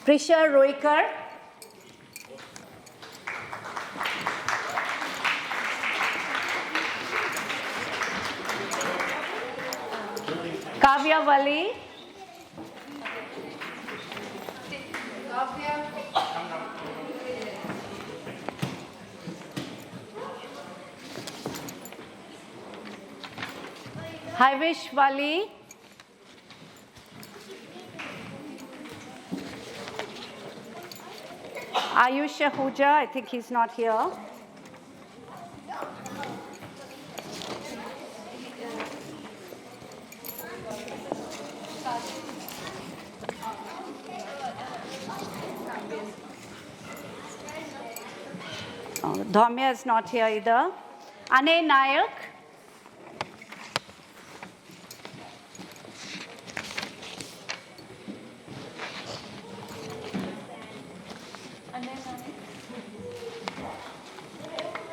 Prisha Roikar. Kavya Wali. Hivish Wali. Ayush Ahuja, I think he's not here. Dhaumya is not here either. Ane Nayak.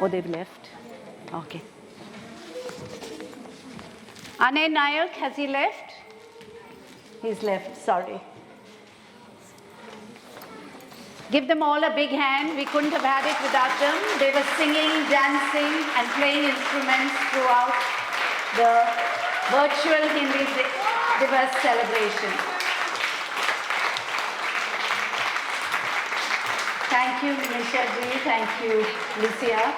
Oh, they've left. Okay. Ane Nayak, has he left? He's left, sorry. Give them all a big hand. We couldn't have had it without them. They were singing, dancing, and playing instruments throughout the virtual Hindi Divas celebration. Thank you, Nimisha ji. Thank you, Lucia.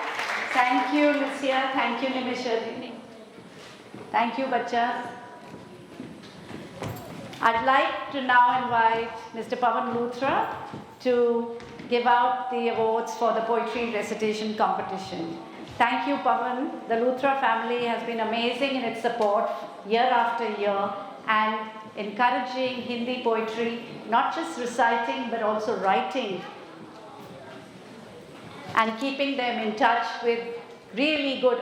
Thank you, Lucia. Thank you, Nimisha ji. Thank you, bachas. I'd like to now invite Mr. Pavan Luthra to give out the awards for the poetry recitation competition. Thank you, Pavan. The Luthra family has been amazing in its support year after year and encouraging Hindi poetry, not just reciting but also writing. and keeping them in touch with really good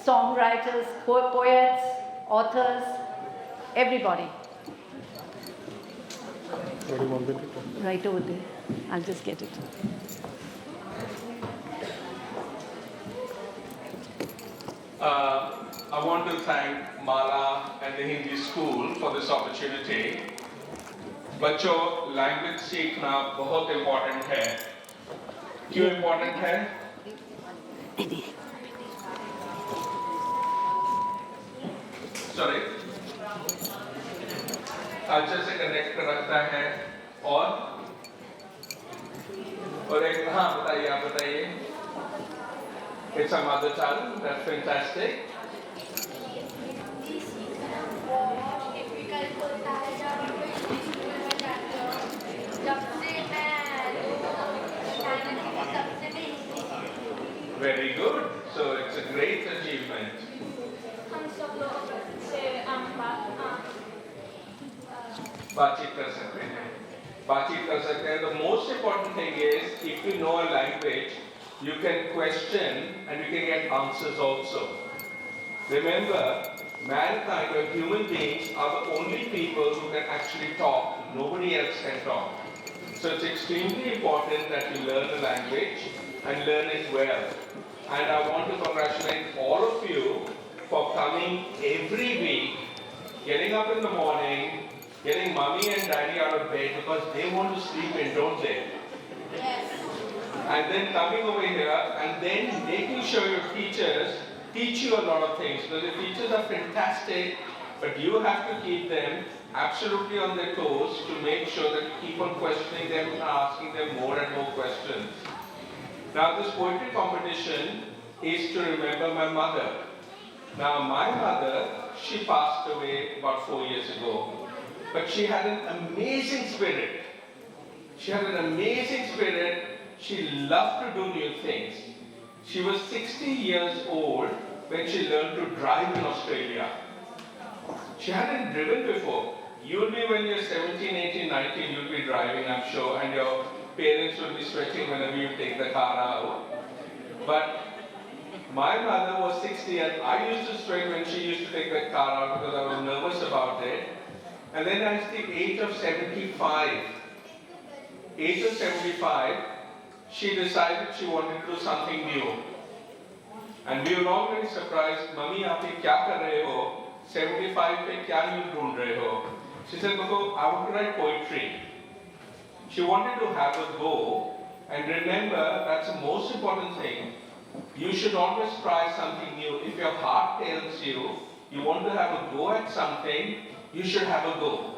songwriters, poets, authors, everybody. What do you want me to do? Right over there. I'll just get it. I want to thank Mala and the Hindi school for this opportunity. बच्चों, language सीखना बहुत important है. क्यों important है? Sorry. Culture से connect रखता है और एक हाँ बताइए आप बताइए. It's a mother tongue. That's fantastic. Very good. So it's a great achievement. बातचीत कर सकते हैं. बातचीत कर सकते हैं. The most important thing is if you know a language, you can question and you can get answers also. Remember, mankind or human beings are the only people who can actually talk. Nobody else can talk. So it's extremely important that you learn the language and learn it well. And I want to congratulate all of you for coming every week, getting up in the morning, getting mommy and daddy out of bed because they want to sleep in, don't they? Yes. And then coming over here and then making sure your teachers teach you a lot of things. Because the teachers are fantastic, but you have to keep them absolutely on their toes to make sure that you keep on questioning them and asking them more and more questions. Now this poetry competition is to remember my mother. Now my mother, she passed away about 4 years ago, but she had an amazing spirit. She had an amazing spirit. She loved to do new things. She was 60 years old when she learned to drive in Australia. She hadn't driven before. You'll be when you're 17, 18, 19, you'll be driving, I'm sure, and your parents will be sweating whenever you take the car out. But my mother was 60 and I used to sweat when she used to take the car out because I was nervous about it. And then at the age of 75, she decided she wanted to do something new. And we were all very surprised, Mummy, aap ye kya kar rahe ho? 75 pe kya new dhoond rahe ho? She said, Bako, I want to write poetry. She wanted to have a go, and remember, that's the most important thing. You should always try something new. If your heart tells you, you want to have a go at something, you should have a go.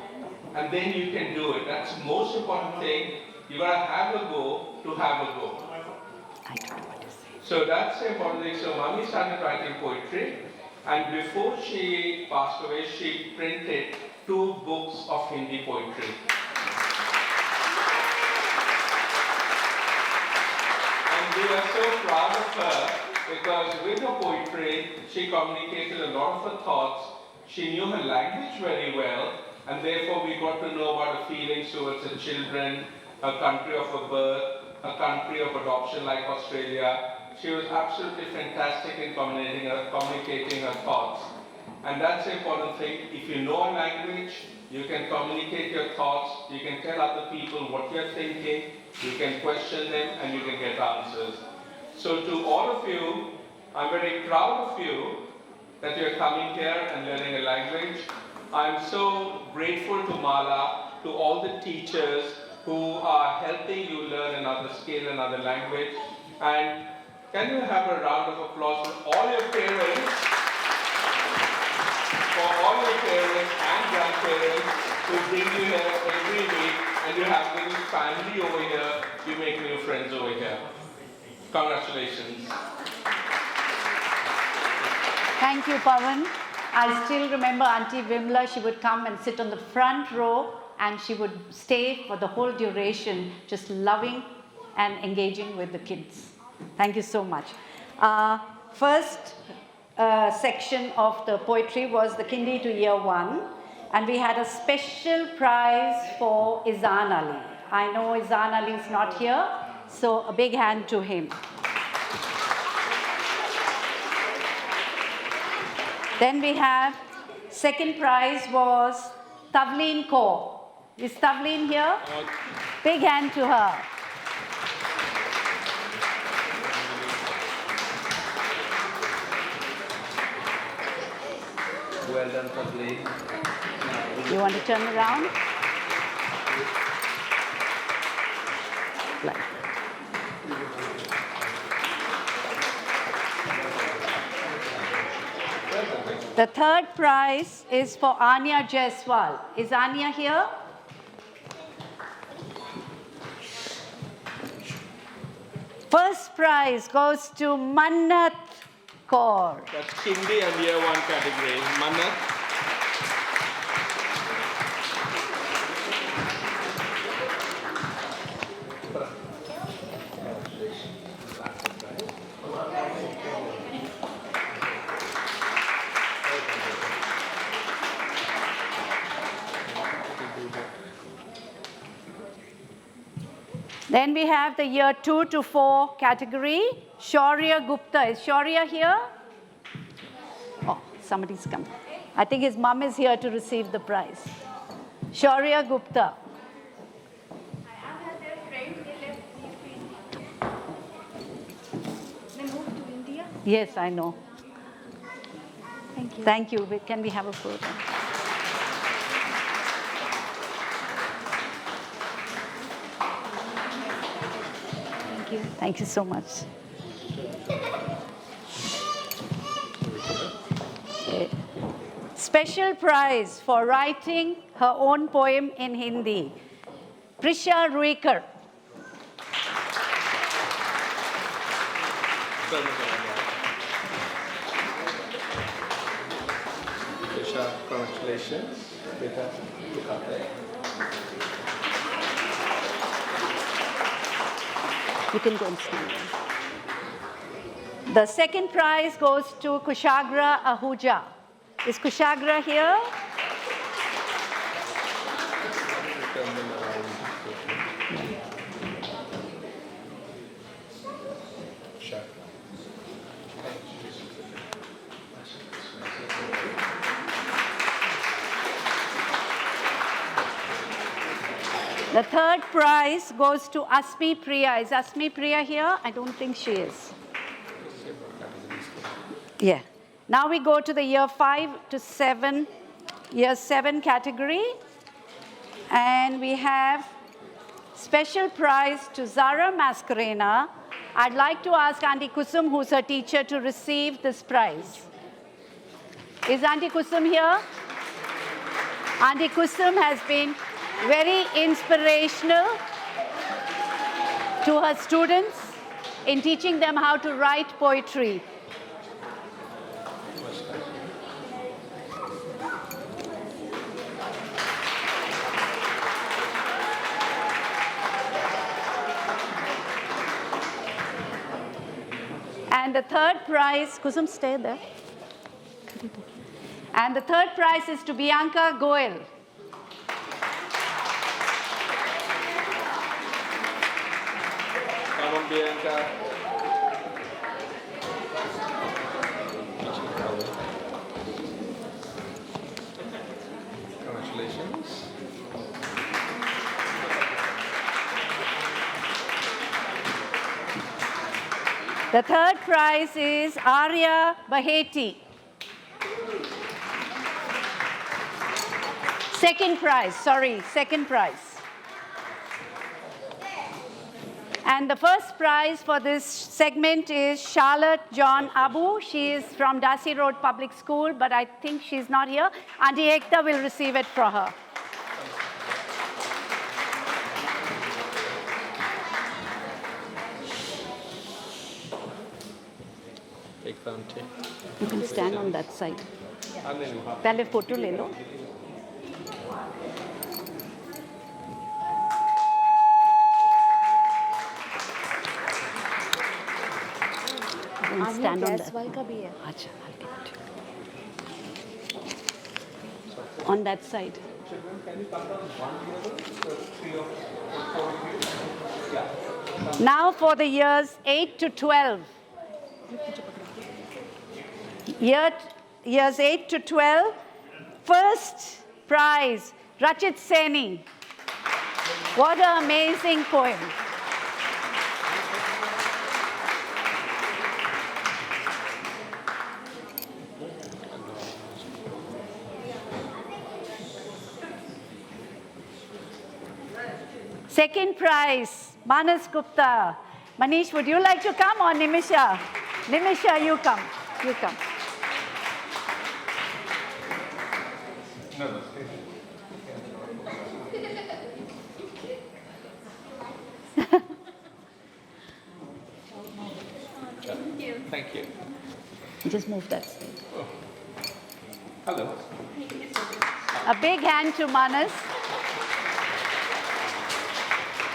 And then you can do it. That's the most important thing. You gotta have a go to have a go. So that's the important thing. So Mommy started writing poetry, and before she passed away, she printed 2 books of Hindi poetry. And we are so proud of her because with her poetry, she communicated a lot of her thoughts. She knew her language very well, and therefore we got to know about her feelings towards her children, her country of her birth, her country of adoption like Australia. She was absolutely fantastic in communicating her thoughts. And that's the important thing. If you know a language, you can communicate your thoughts, you can tell other people what you're thinking, you can question them, and you can get answers. So to all of you, I'm very proud of you that you're coming here and learning a language. I'm so grateful to Mala, to all the teachers who are helping you learn another skill, another language. And can you have a round of applause for all your parents, and grandparents who bring you here every week, and you have a little family over here, you make new friends over here. Congratulations. Thank you, Pawan. I still remember Auntie Vimla, she would come and sit on the front row and she would stay for the whole duration, just loving and engaging with the kids. Thank you so much. First section of the poetry was the Kindi to Year 1, and we had a special prize for Izan Ali. I know Izan Ali is not here, So a big hand to him. Then we have, second prize was Tavleen Kaur. Is Tavleen here? Big hand to her. Well done, Tavleen. You want to turn around? Like. The third prize is for Anya Jaiswal. Is Anya here? First prize goes to Mannat Kaur. That's Hindi and year 1 category. Manat. Then we have the year 2 to 4 category. Shaurya Gupta. Is Shaurya here? Oh, somebody's come. I think his mom is here to receive the prize. Shaurya Gupta. I have their friend, they left India. They moved to India. Yes, I know. Thank you. Thank you. Can we have a photo? Thank you. Thank you so much. Special prize for writing her own poem in Hindi. Prisha Ruikar. Tisha, congratulations. Beta, look up there. You can go and stand. The second prize goes to Kushagra Ahuja. Is Kushagra here? Turn them around. Sure. The third prize goes to Asmi Priya. Is Asmi Priya here? I don't think she is. Yeah. Now we go to the year 5 to 7, year 7 category. And we have special prize to Zara Mascarena. I'd like to ask Auntie Kusum, who's her teacher, to receive this prize. Is Auntie Kusum here? Auntie Kusum has been very inspirational to her students in teaching them how to write poetry. And the third prize, Kusum, stay there. And the third prize is to Bianca Goel. Come on, Bianca. Congratulations. The third prize is Arya Baheti. Second prize. And the first prize for this segment is Charlotte John Abu. She is from Darcy Road Public School, but I think she's not here. Auntie Ekta will receive it for her. Take the auntie. You can stand on that side. And then you have पहले photo ले लो. You can stand on that. का भी है. Acha, I'll give it to you. On that side. Can you come down one together? 3 or 4 of you? Yeah. Now for the years 8 to 12. Years 8 to 12, first prize, Rachit Seni. What an amazing poem. Second prize, Manas Gupta. Manish, would you like to come or Nimisha? Nimisha, you come. You come. Thank you. Just move that. Hello. A big hand to Manas.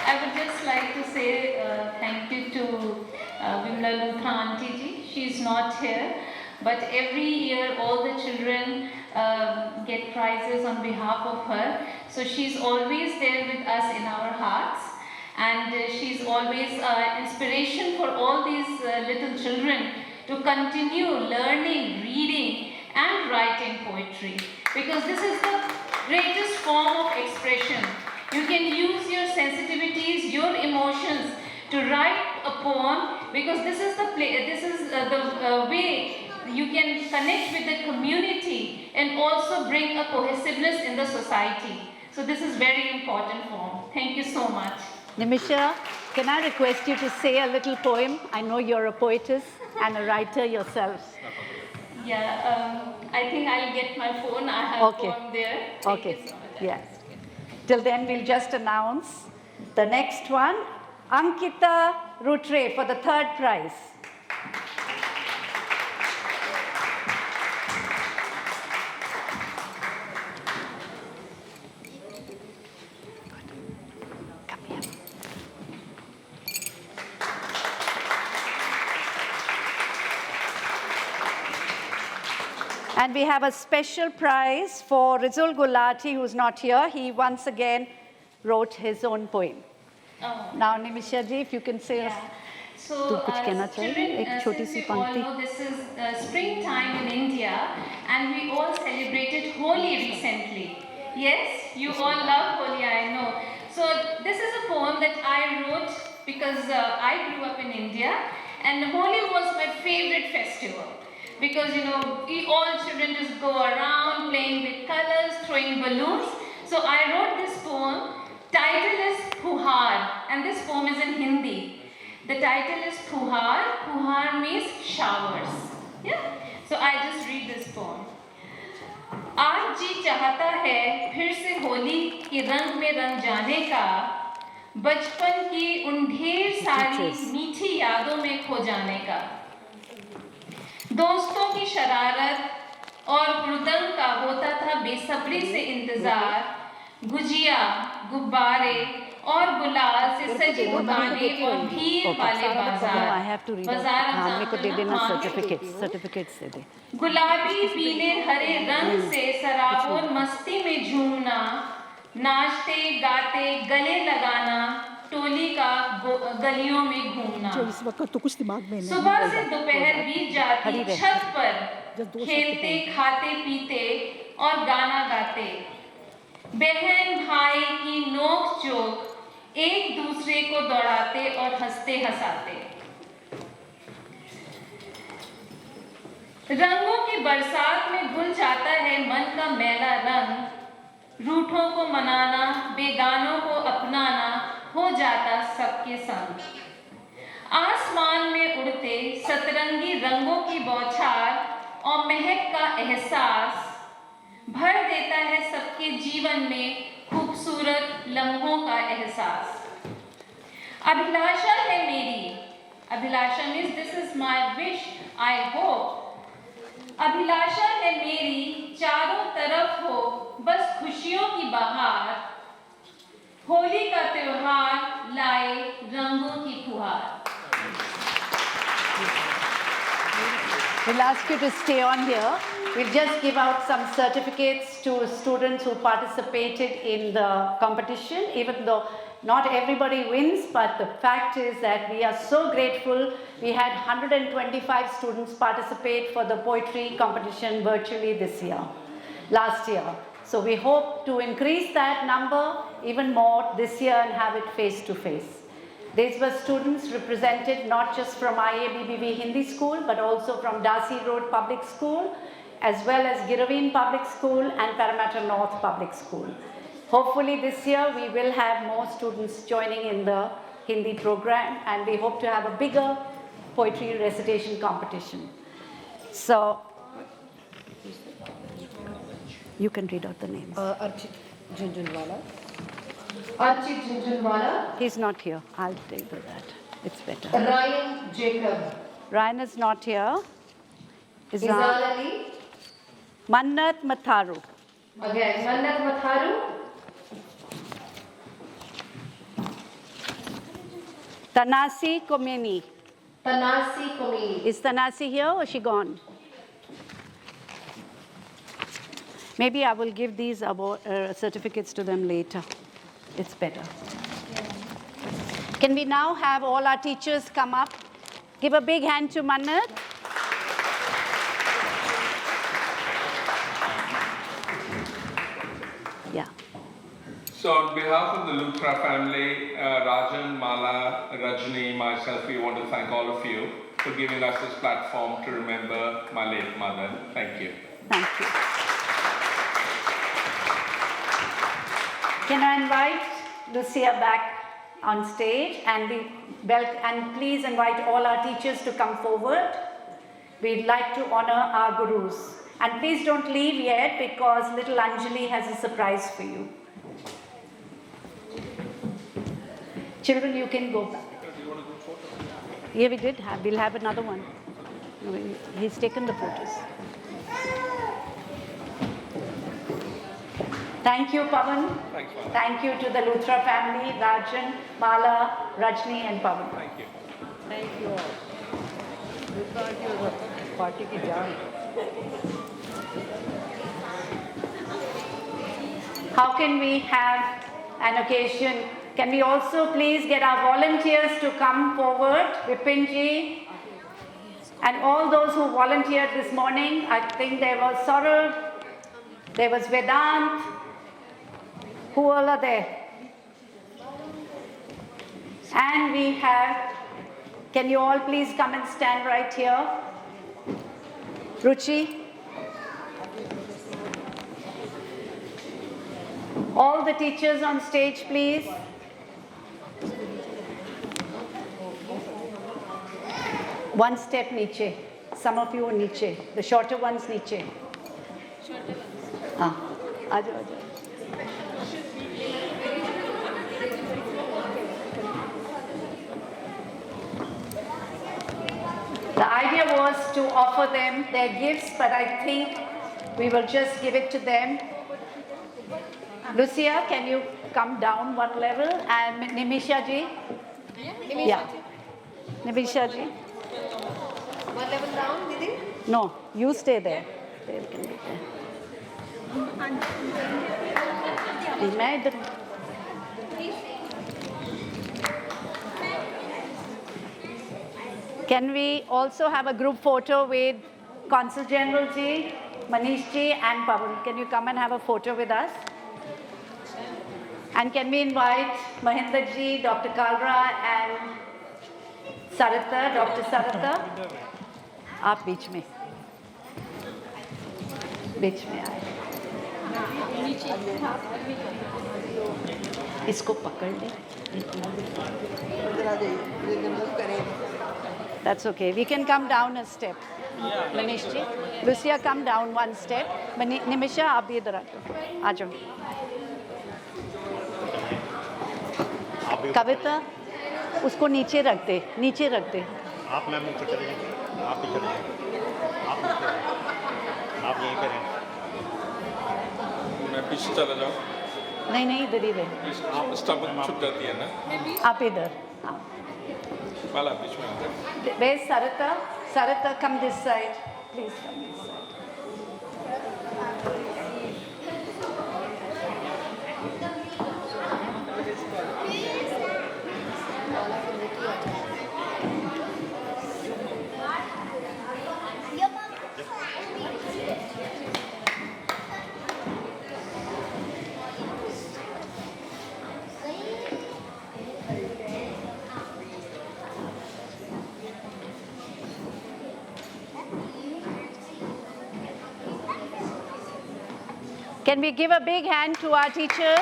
I would just like to say thank you to Vimla Lutha Auntie ji. She's not here, but every year all the children get prizes on behalf of her. So she's always there with us in our hearts, and she's always inspiration for all these little children to continue learning, reading, and writing poetry, because this is the greatest form of expression. You can use your sensitivities, your emotions to write a poem, because this is the way you can connect with the community and also bring a cohesiveness in the society. So this is very important form. Thank you so much. Nimisha, can I request you to say a little poem? I know you're a poetess and a writer yourself. Yeah, I think I'll get my phone. I have a poem there. Thank you so much. Yes. Till then, we'll just announce the next one, Ankita Rutre for the third prize. And we have a special prize for Rizul Gulati, who's not here. He once again wrote his own poem. Oh. Now, Nimisha ji, if you can say, So, children, since we all know this is springtime in India, and we all celebrated Holi recently. Yes, you all love Holi, I know. So this is a poem that I wrote because I grew up in India, and Holi was my favorite festival. Because we all children just go around playing with colors, throwing balloons. So I wrote this poem. Title is Puhar, and this poem is in Hindi. The title is Puhar. Puhar means showers. Yeah. So I just read this poem. आज जी चाहता है फिर से होली के रंग में रंग जाने का, बचपन की उन ढेर सारी मीठी यादों में खो जाने का। दोस्तों की शरारत और मृदंग का होता था बेसब्री से इंतजार, गुजिया, गुब्बारे और गुलाल से सजी दुकानें और भीड़ वाले बाजार गुलाबी पीले हरे रंग से सराबोर मस्ती में झूमना, नाचते गाते गले लगाना, टोली का गलियों में घूमना। सुबह से दोपहर बीत जाती छत पर खेलते खाते पीते और गाना गाते, बहन भाई की नोक चोक एक दूसरे को दौड़ाते और हंसते हंसाते। रंगों की बरसात में घुल जाता है मन का मैला रंग, रूठों को मनाना बेगानों को अपनाना हो जाता सबके संग। आसमान में उड़ते सतरंगी रंगों की बौछार और महक का एहसास भर देता है सबके जीवन में खूबसूरत लम्हों का एहसास। अभिलाषा है मेरी, अभिलाषा means this is my wish, I hope. अभिलाषा है मेरी चारों तरफ हो बस खुशियों की बहार, होली का त्योहार लाए रंगों की फुहार। We'll ask you to stay on here. We'll just give out some certificates to students who participated in the competition, even though not everybody wins, but the fact is that we are so grateful. We had 125 students participate for the poetry competition virtually this year, last year. So we hope to increase that number even more this year and have it face to face. These were students represented not just from IABBV Hindi School, but also from Darcy Road Public School, as well as Giraveen Public School and Parramatta North Public School. Hopefully this year we will have more students joining in the Hindi program, and we hope to have a bigger poetry recitation competition. So, you can read out the names. Archit Junjunwala. Archit Junjunwala. He's not here. I'll take that. It's better. Ryan Jacob. Ryan is not here. Izal Ali. Mannat Matharu. Again, Mannat Matharu. Tanasi Komeni. Tanasi Komini. Is Tanasi here or is she gone? Maybe I will give these certificates to them later. It's better. Can we now have all our teachers come up? Give a big hand to Mannat. Yeah. So on behalf of the Luthra family, Rajan, Mala, Rajni, myself, we want to thank all of you for giving us this platform to remember my late mother. Thank you. Thank you. Can I invite Lucia back on stage, and please invite all our teachers to come forward. We'd like to honor our gurus. And please don't leave yet, because little Anjali has a surprise for you. Children, you can go back. Yeah, we did have. We'll have another one. He's taken the photos. Thank you, Pavan. Thanks, Mala. Thank you to the Luthra family, Rajan, Mala, Rajni, and Pavan. Thank you. Thank you all. Party ki jaan. How can we have an occasion? Can we also please get our volunteers to come forward? Vipinji and all those who volunteered this morning. I think there was Saurav, there was Vedant. Who all are there? And we have, can you all please come and stand right here? Ruchi. All the teachers on stage, please. One step niche. Some of you are niche. The shorter ones niche. Ah, aajo, aajo. The idea was to offer them their gifts, but I think we will just give it to them. Lucia, can you come down one level? And Nimisha ji? Yeah. Nimisha ji? One level down, Didi? No, you stay there. There can be there. मैं इधर Can we also have a group photo with Consul General ji, Manish ji, and Pavan? Can you come and have a photo with us? And can we invite Mahinder ji, Dr. Kalra, and Sarita, Dr. Sarita? आप बीच में आए इसको पकड़ ले That's okay. We can come down a step. Manish ji, Lucia, come down one step. Nimisha, आप भी इधर आ जाओ. कविता, उसको नीचे रख दे. आप मैम नीचे चले जाइए, आप भी चले जाइए, आप यहीं पे रहें। मैं पीछे चला जाऊँ। नहीं इधर ही रहे. स्टमक छुप जाती है ना? आप इधर. वाला बीच में आते। Where's Sarita? Sarita, come this side. Please come this side. Can we give a big hand to our teachers?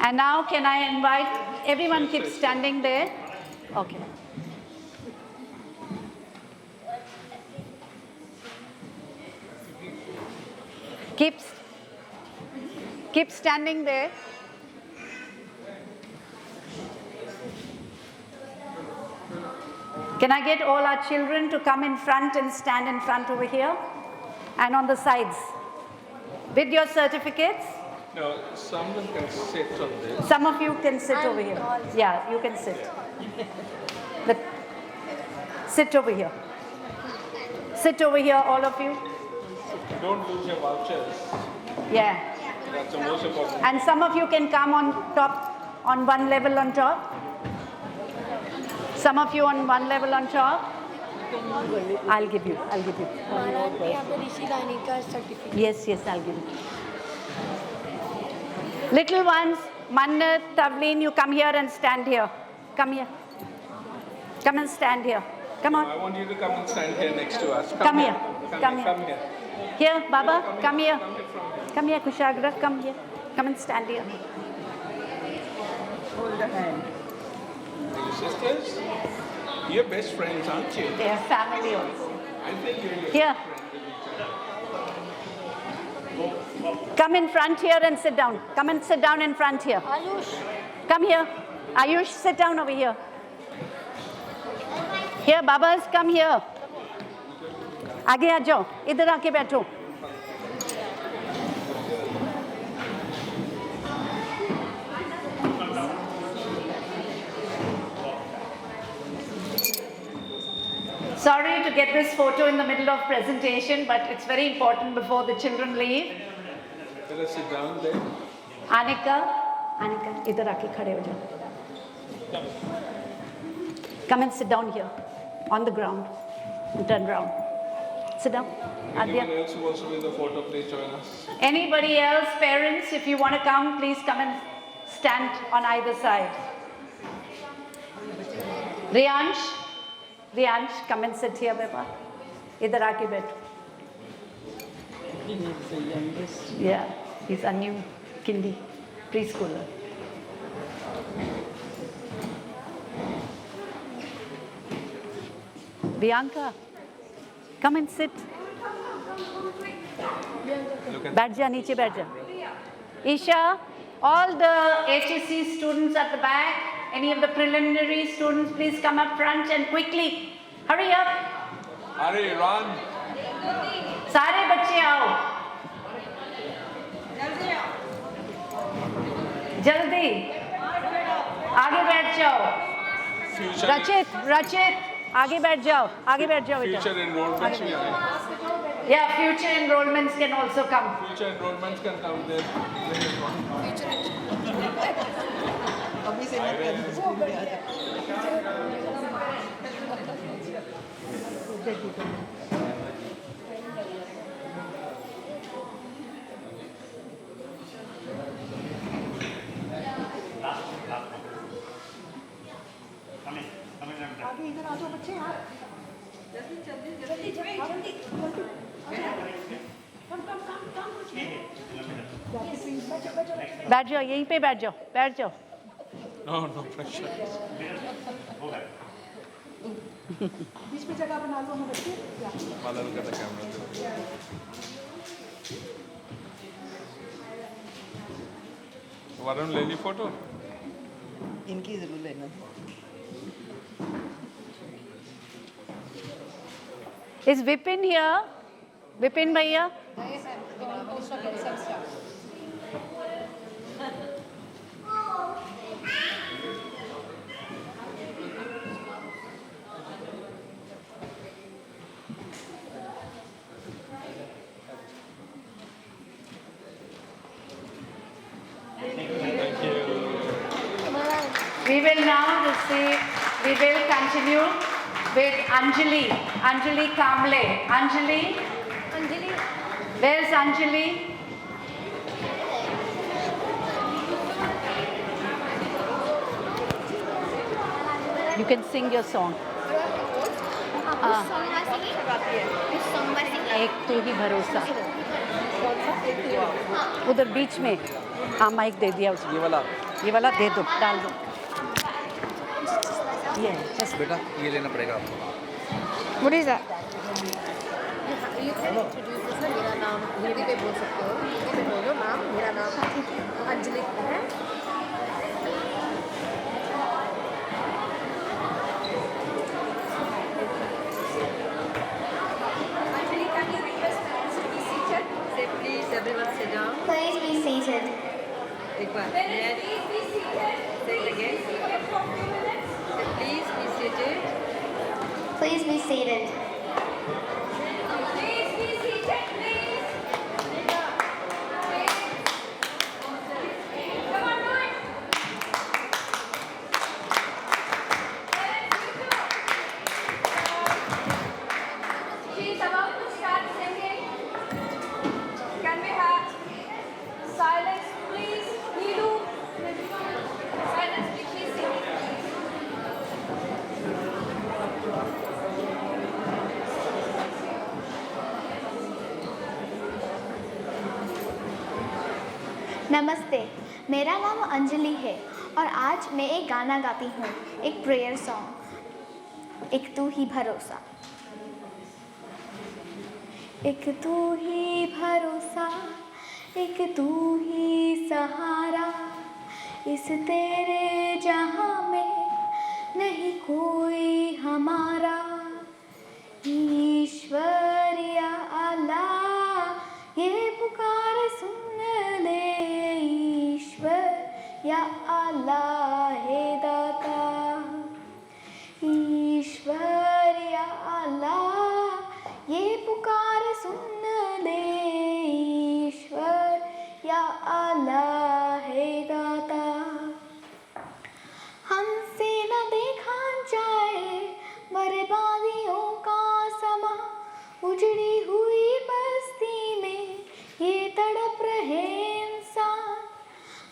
And now can I invite, everyone keep standing there. Okay. Keep standing there. Can I get all our children to come in front and stand in front over here and on the sides with your certificates? No, someone can sit on this. Some of you can sit over here. Yeah, you can sit. But sit over here. Sit over here, all of you. Don't lose your vouchers. Yeah. That's the most important. And some of you can come on top, on one level on top. Some of you on one level on top. I'll give you. Yes, I'll give you. Little ones, Mannat, Tavleen, you come here and stand here. Come here. Come and stand here. Come on. I want you to come and stand here next to us. Come here. Come here. Here, Baba, come here. Come here, Kushagra, come here. Come and stand here. Hold the hand. Are you sisters? You're best friends, aren't you? They are family also. I think you're your Here. best friend with each other. Come in front here and sit down. Come and sit down in front here. Ayush. Come here. Ayush, sit down over here. Here, Babas, come here. आगे आ जाओ, इधर आके बैठो. Sorry to get this photo in the middle of presentation, but it's very important before the children leave. Let us sit down there. Anika, इधर आके खड़े हो जाओ. Come and sit down here, on the ground, and turn around. Sit down. Anyone Adya. else who wants to be in the photo, please join us. Anybody else, parents, if you want to come, please come and stand on either side. Riyansh, come and sit here, Baba. Idhar aake baitho. He is the youngest. Yeah, he's a new kindy preschooler. Bianca, come and sit. बैठ जा, नीचे बैठ जा. Isha, all the HSC students at the back, any of the preliminary students, please come up front and quickly. Hurry up. Hurry, run. सारे बच्चे आओ. जल्दी. आगे बैठ जाओ. रचित, आगे बैठ जाओ. बेटा. Future enrollments भी आए. Yeah, future enrollments can also come. Future enrollments can come there. अभी से मत कर स्कूल में आ जा. आगे इधर आ जाओ बच्चे यार. जल्दी. बैठ जाओ, यहीं पे बैठ जाओ. No pressure. बीच में जगह बना लो हमें बच्चे. Mother, look at the camera. Varun, ले ली photo? इनकी जरूर लेना. Is Vipin here? Vipin भैया? We will now continue with Anjali Kamble. Anjali, where's Anjali? can sing your song. Which song am I singing? Which song am I singing? एक तू ही भरोसा. हाँ. उधर बीच में. हाँ माइक दे दिया उसको. ये वाला दे दो, डाल दो. ये just बेटा ये लेना पड़ेगा आपको. What is that? You can introduce yourself. मेरा नाम हिंदी में बोल सकते हो. हिंदी में बोलो नाम. मेरा नाम अंजलि है. Anjali, can you request parents to be seated? Say please, everyone sit down. Please be seated. एक बार. Parents, please be seated. Say it again. Please be seated for a few minutes. Say please be seated. Please be seated. Please be seated, please. Come on, do it. She's about to start singing. Can we have silence, please? Needu. Silence, please sing. नमस्ते, मेरा नाम अंजलि है और आज मैं एक गाना गाती हूँ, एक प्रेयर सॉन्ग, एक तू ही भरोसा. एक तू ही भरोसा, एक तू ही सहारा, इस तेरे जहां में नहीं कोई हमारा. ईश्वर या अल्लाह ये पुकार सुन ले. ईश्वर या अल्लाह है दाता. ईश्वर या अल्लाह ये पुकार सुन ले. ईश्वर या अल्लाह है दाता. हमसे न देखा जाए बर्बादियों का समा. उजड़ी हुई बस्ती में ये तड़प रहे इंसान.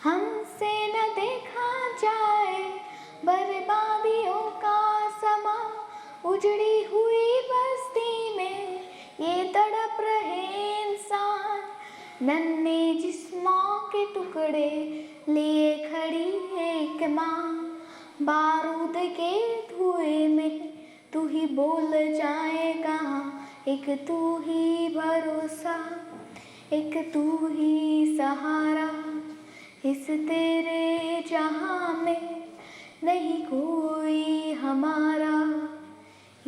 हमसे न देखा जाए बर्बादियों का समा. उजड़ी हुई बस्ती में ये तड़प रहे इंसान. नन्हे जिस्मों के टुकड़े लिए खड़ी एक माँ. बारूद के धुएं में तू ही बोल जाए कहाँ. एक तू ही भरोसा, एक तू ही सहारा, इस तेरे जहां में नहीं कोई हमारा.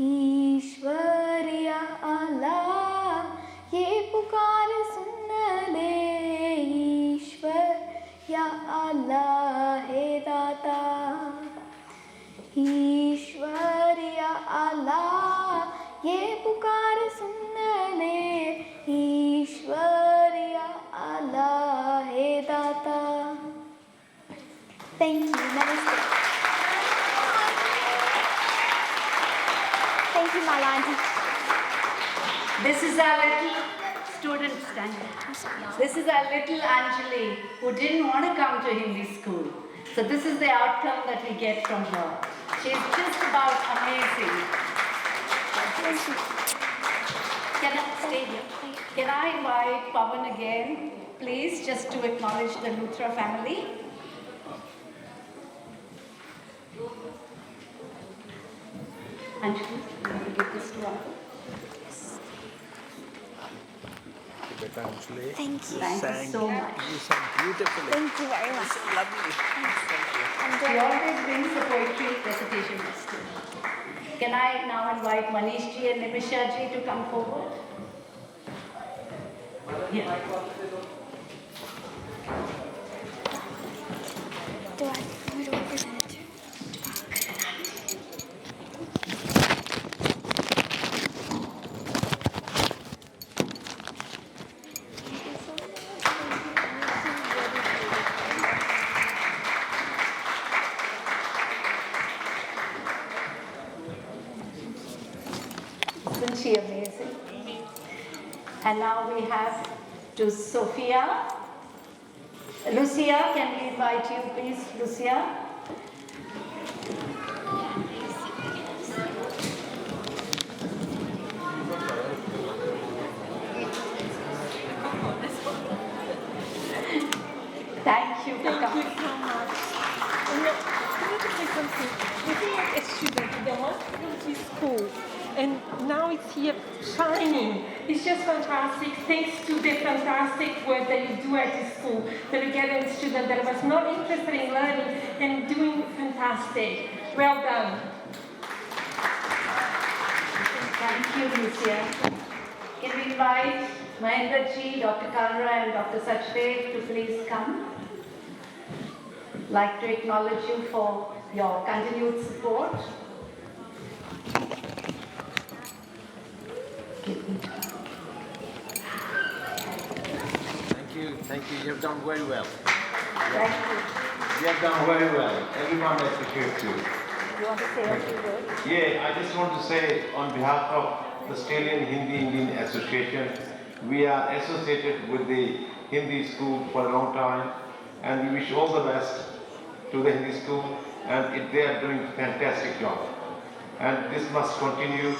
ईश्वर या अल्लाह ये पुकार सुन ले. ईश्वर या अल्लाह है दाता. ईश्वर या अल्लाह ये पुकार सुन ले. ईश्वर या अल्लाह है दाता. Thank you. Namaste. Thank you, Malandi. This is our little student standing. This is our little Anjali who didn't want to come to Hindi school. So this is the outcome that we get from her. She's just about amazing. Can I stay here? Can I invite Pawan again, please, just to acknowledge the Luthra family? Anjali, can you give this to Uncle? बेटा Anjali. Thank you. Thank you so much. You sang beautifully. Thank you very much. So lovely. She always brings the poetry recitation master. Can I now invite Manish ji and Nimisha ji to come forward? Yeah. Do I want to represent it? Isn't she amazing? And now we have to Sophia. Lucia, can we invite you please, Lucia? school. And now it's here shining. It's just fantastic. Thanks to the fantastic work that you do at the school, that you get a student that was not interested in learning and doing fantastic. Well done. Thank you, Lucia. Can we invite Mahendra Ji, Dr. Kalra and Dr. Sachdev to please come? Like to acknowledge you for your continued support. Thank you. You have done very well. Thank you. You have done very well. Everyone appreciates you. You want to say a few words? Yeah, I just want to say on behalf of the Australian Hindi Indian Association, we are associated with the Hindi school for a long time, and we wish all the best to the Hindi school, and they are doing a fantastic job. And this must continue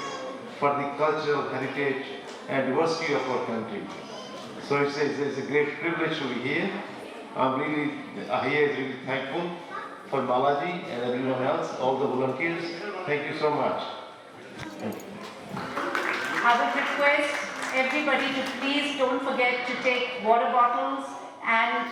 for the cultural heritage and diversity of our country. So it's a great privilege to be here. I'm really really thankful for Balaji and everyone else, all the volunteers. Thank you so much. I would request everybody to please don't forget to take water bottles and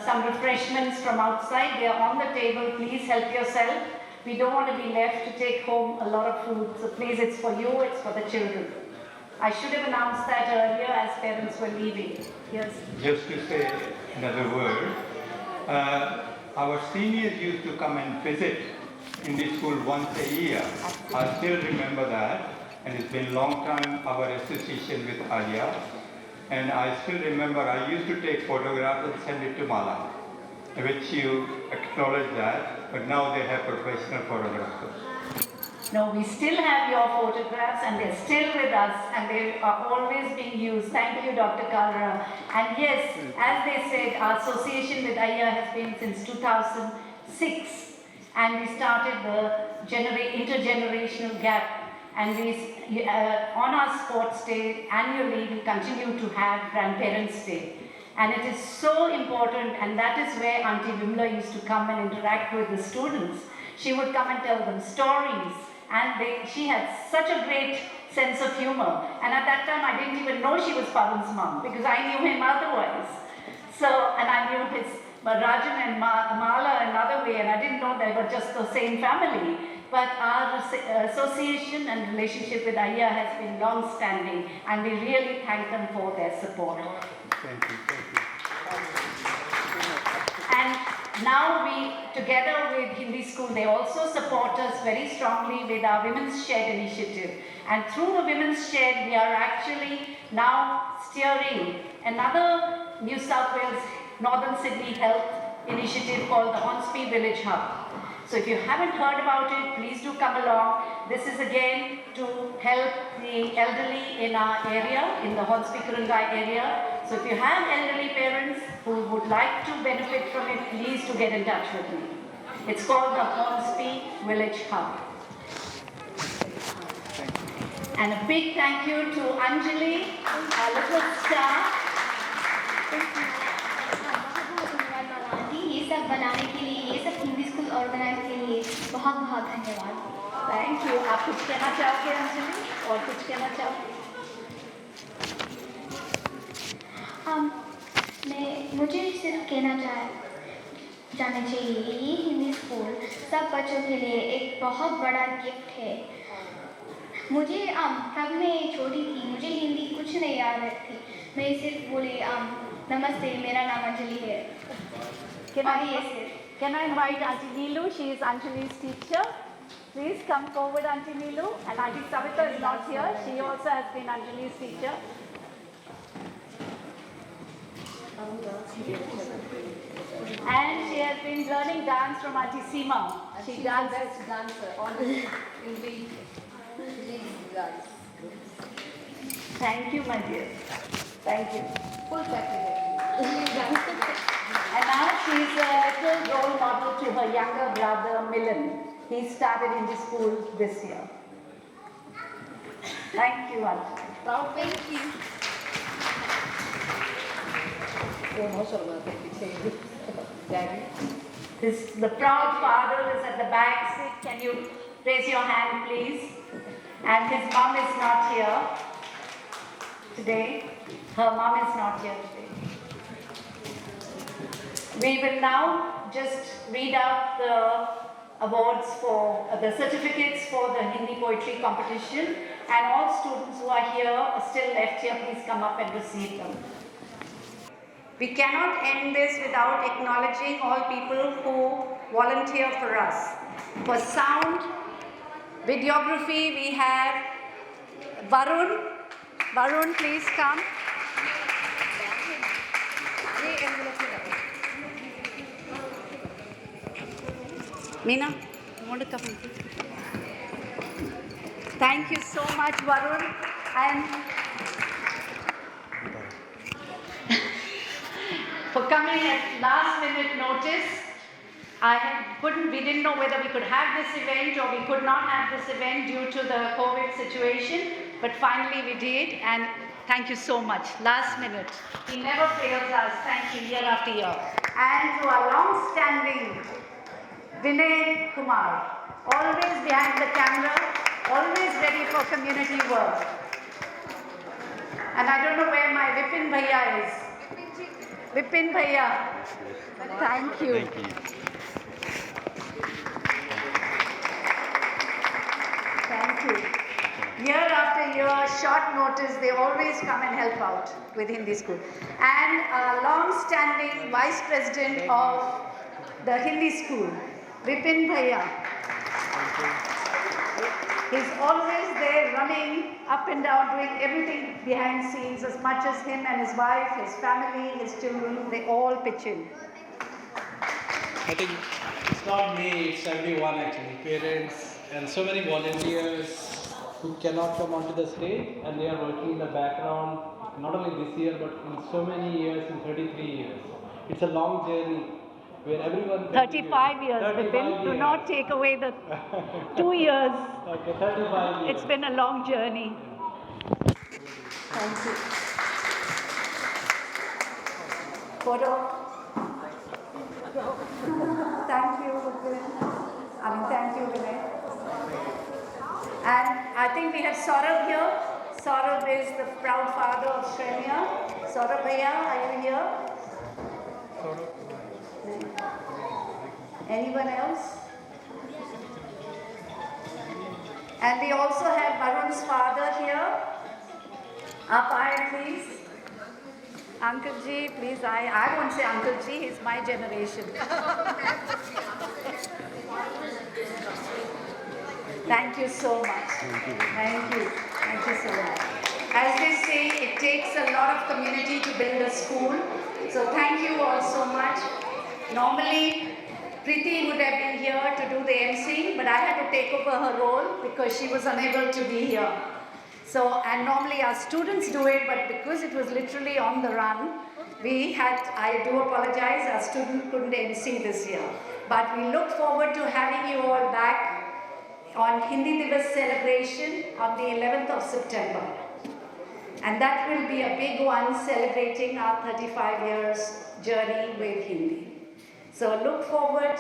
some refreshments from outside. They are on the table. Please help yourself. We don't want to be left to take home a lot of food. So please, it's for you, it's for the children. I should have announced that earlier as parents were leaving. Yes. Just to say another word, our seniors used to come and visit in this school once a year. I still remember that, and it's been a long time our association with Alia. And I still remember I used to take photographs and send it to Mala, which you acknowledge that, but now they have professional photographers. No, we still have your photographs and they're still with us and they are always being used. Thank you, Dr. Kalra. And yes, as they said, our association with Ayya has been since 2006 and we started the intergenerational gap. And we, on our sports day, annually, we continue to have Grandparents' Day. And it is so important, and that is where Auntie Vimla used to come and interact with the students. She would come and tell them stories, and she had such a great sense of humor. And at that time, I didn't even know she was Pavan's mom, because I knew him otherwise. So, and I knew his Rajan and Mala another way, and I didn't know they were just the same family. But our association and relationship with Ayya has been long-standing, and we really thank them for their support. Thank you. And now we, together with Hindi School, they also support us very strongly with our Women's Shed initiative. And through the Women's Shed, we are actually now steering another New South Wales Northern Sydney Health initiative called the Hornsby Village Hub. So if you haven't heard about it, please do come along. This is again to help the elderly in our area, in the Hornsby Kurungai area. So if you have elderly parents who would like to benefit from it, please do get in touch with me. It's called the Hornsby Village Hub. And a big thank you to Anjali, our little star. ये सब बनाने के लिए, ये सब Hindi school organise के लिए बहुत बहुत धन्यवाद। Thank you. आप कुछ कहना चाहोगे अंजलि, और कुछ कहना चाहोगे? मुझे सिर्फ कहना जाना चाहिए, ये हिंदी स्कूल सब बच्चों के लिए एक बहुत बड़ा गिफ्ट है। मुझे तब मैं छोटी थी, मुझे हिंदी कुछ नहीं याद थी। मैं सिर्फ बोली नमस्ते, मेरा नाम अंजलि है। Can I invite Auntie Neelu? She is Anjali's teacher. Please come forward, Auntie Neelu. And Auntie Savita is not here. She also has been Anjali's teacher. And she has been learning dance from Auntie Seema. She dances. Best dancer on in the dance. Thank you, my dear. Thank you. Full certificate. And now she is a little role model to her younger brother, Milan. He started in the school this year. Thank you, Auntie. Proud, thank you. Daddy. The proud father is at the back. Sit. Can you Raise your hand, please. And his mom is not here today. Her mom is not here today. We will now just read out the awards for the certificates for the Hindi poetry competition, and all students who are here, still left here, please come up and receive them. We cannot end this without acknowledging all people who volunteer for us. For sound, videography, we have Varun. Varun, please come. Meena, you want to come? Thank you so much, Varun. And for coming at last minute notice. We didn't know whether we could have this event or we could not have this event due to the COVID situation, but finally we did, and thank you so much. Last minute. He never fails us. Thank you year after year. And to our long-standing Vinay Kumar, always behind the camera, always ready for community work. And I don't know where my Vipin Bhaiya is. Vipin Bhaiya, thank you. Thank you. Thank you. Year after year, short notice, they always come and help out with Hindi school. And a long-standing vice president of the Hindi school, Vipin Bhaiya. He's always there running up and down, doing everything behind scenes, as much as him and his wife, his family, his children, they all pitch in. I think it's not me, it's everyone actually, parents and so many volunteers who cannot come onto the stage, and they are working in the background, not only this year but in so many years, in 33 years. It's a long journey where everyone... 35 years, Vipin. Do not take away the 2 years. Okay, 35 years. It's been a long journey. Thank you. Photo. Thank you, Vipin. Thank you, Vinay. And I think we have Saurabh here. Saurabh is the proud father of Shrenya. Saurabh Bhaiya, are you here? Anyone else? And we also have Varun's father here. Up high, please. Uncle Ji, please. I won't say Uncle Ji, he's my generation. Thank you so much. Thank you. Thank you so much. As they say, it takes a lot of community to build a school. So thank you all so much. Normally, Preeti would have been here to do the emceeing, but I had to take over her role because she was unable to be here. So, and normally our students do it, but because it was literally on the run, I do apologize, our student couldn't MC this year. But we look forward to having you all back on Hindi Divas celebration on the 11th of September. And that will be a big one, celebrating our 35 years journey with Hindi. So look forward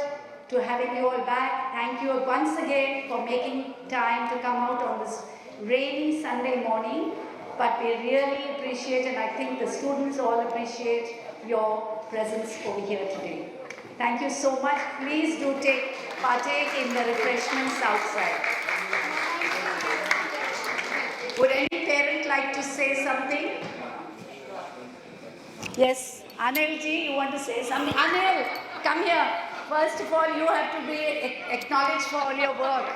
to having you all back. Thank you once again for making time to come out on this rainy Sunday morning. But we really appreciate, and I think the students all appreciate your presence over here today. Thank you so much. Please do partake in the refreshments outside. Would any parent like to say something? Yes, Anil ji, you want to say something? Anil, come here. First of all, you have to be acknowledged for all your work.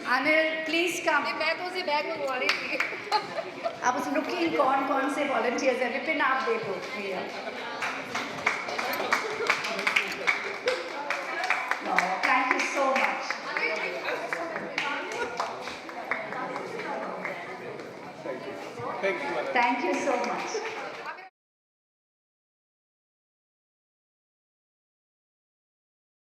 Anil, please come. I was looking कौन से volunteers हैं. विपिन आप देखो भैया. No, thank you so much. Thank you so much.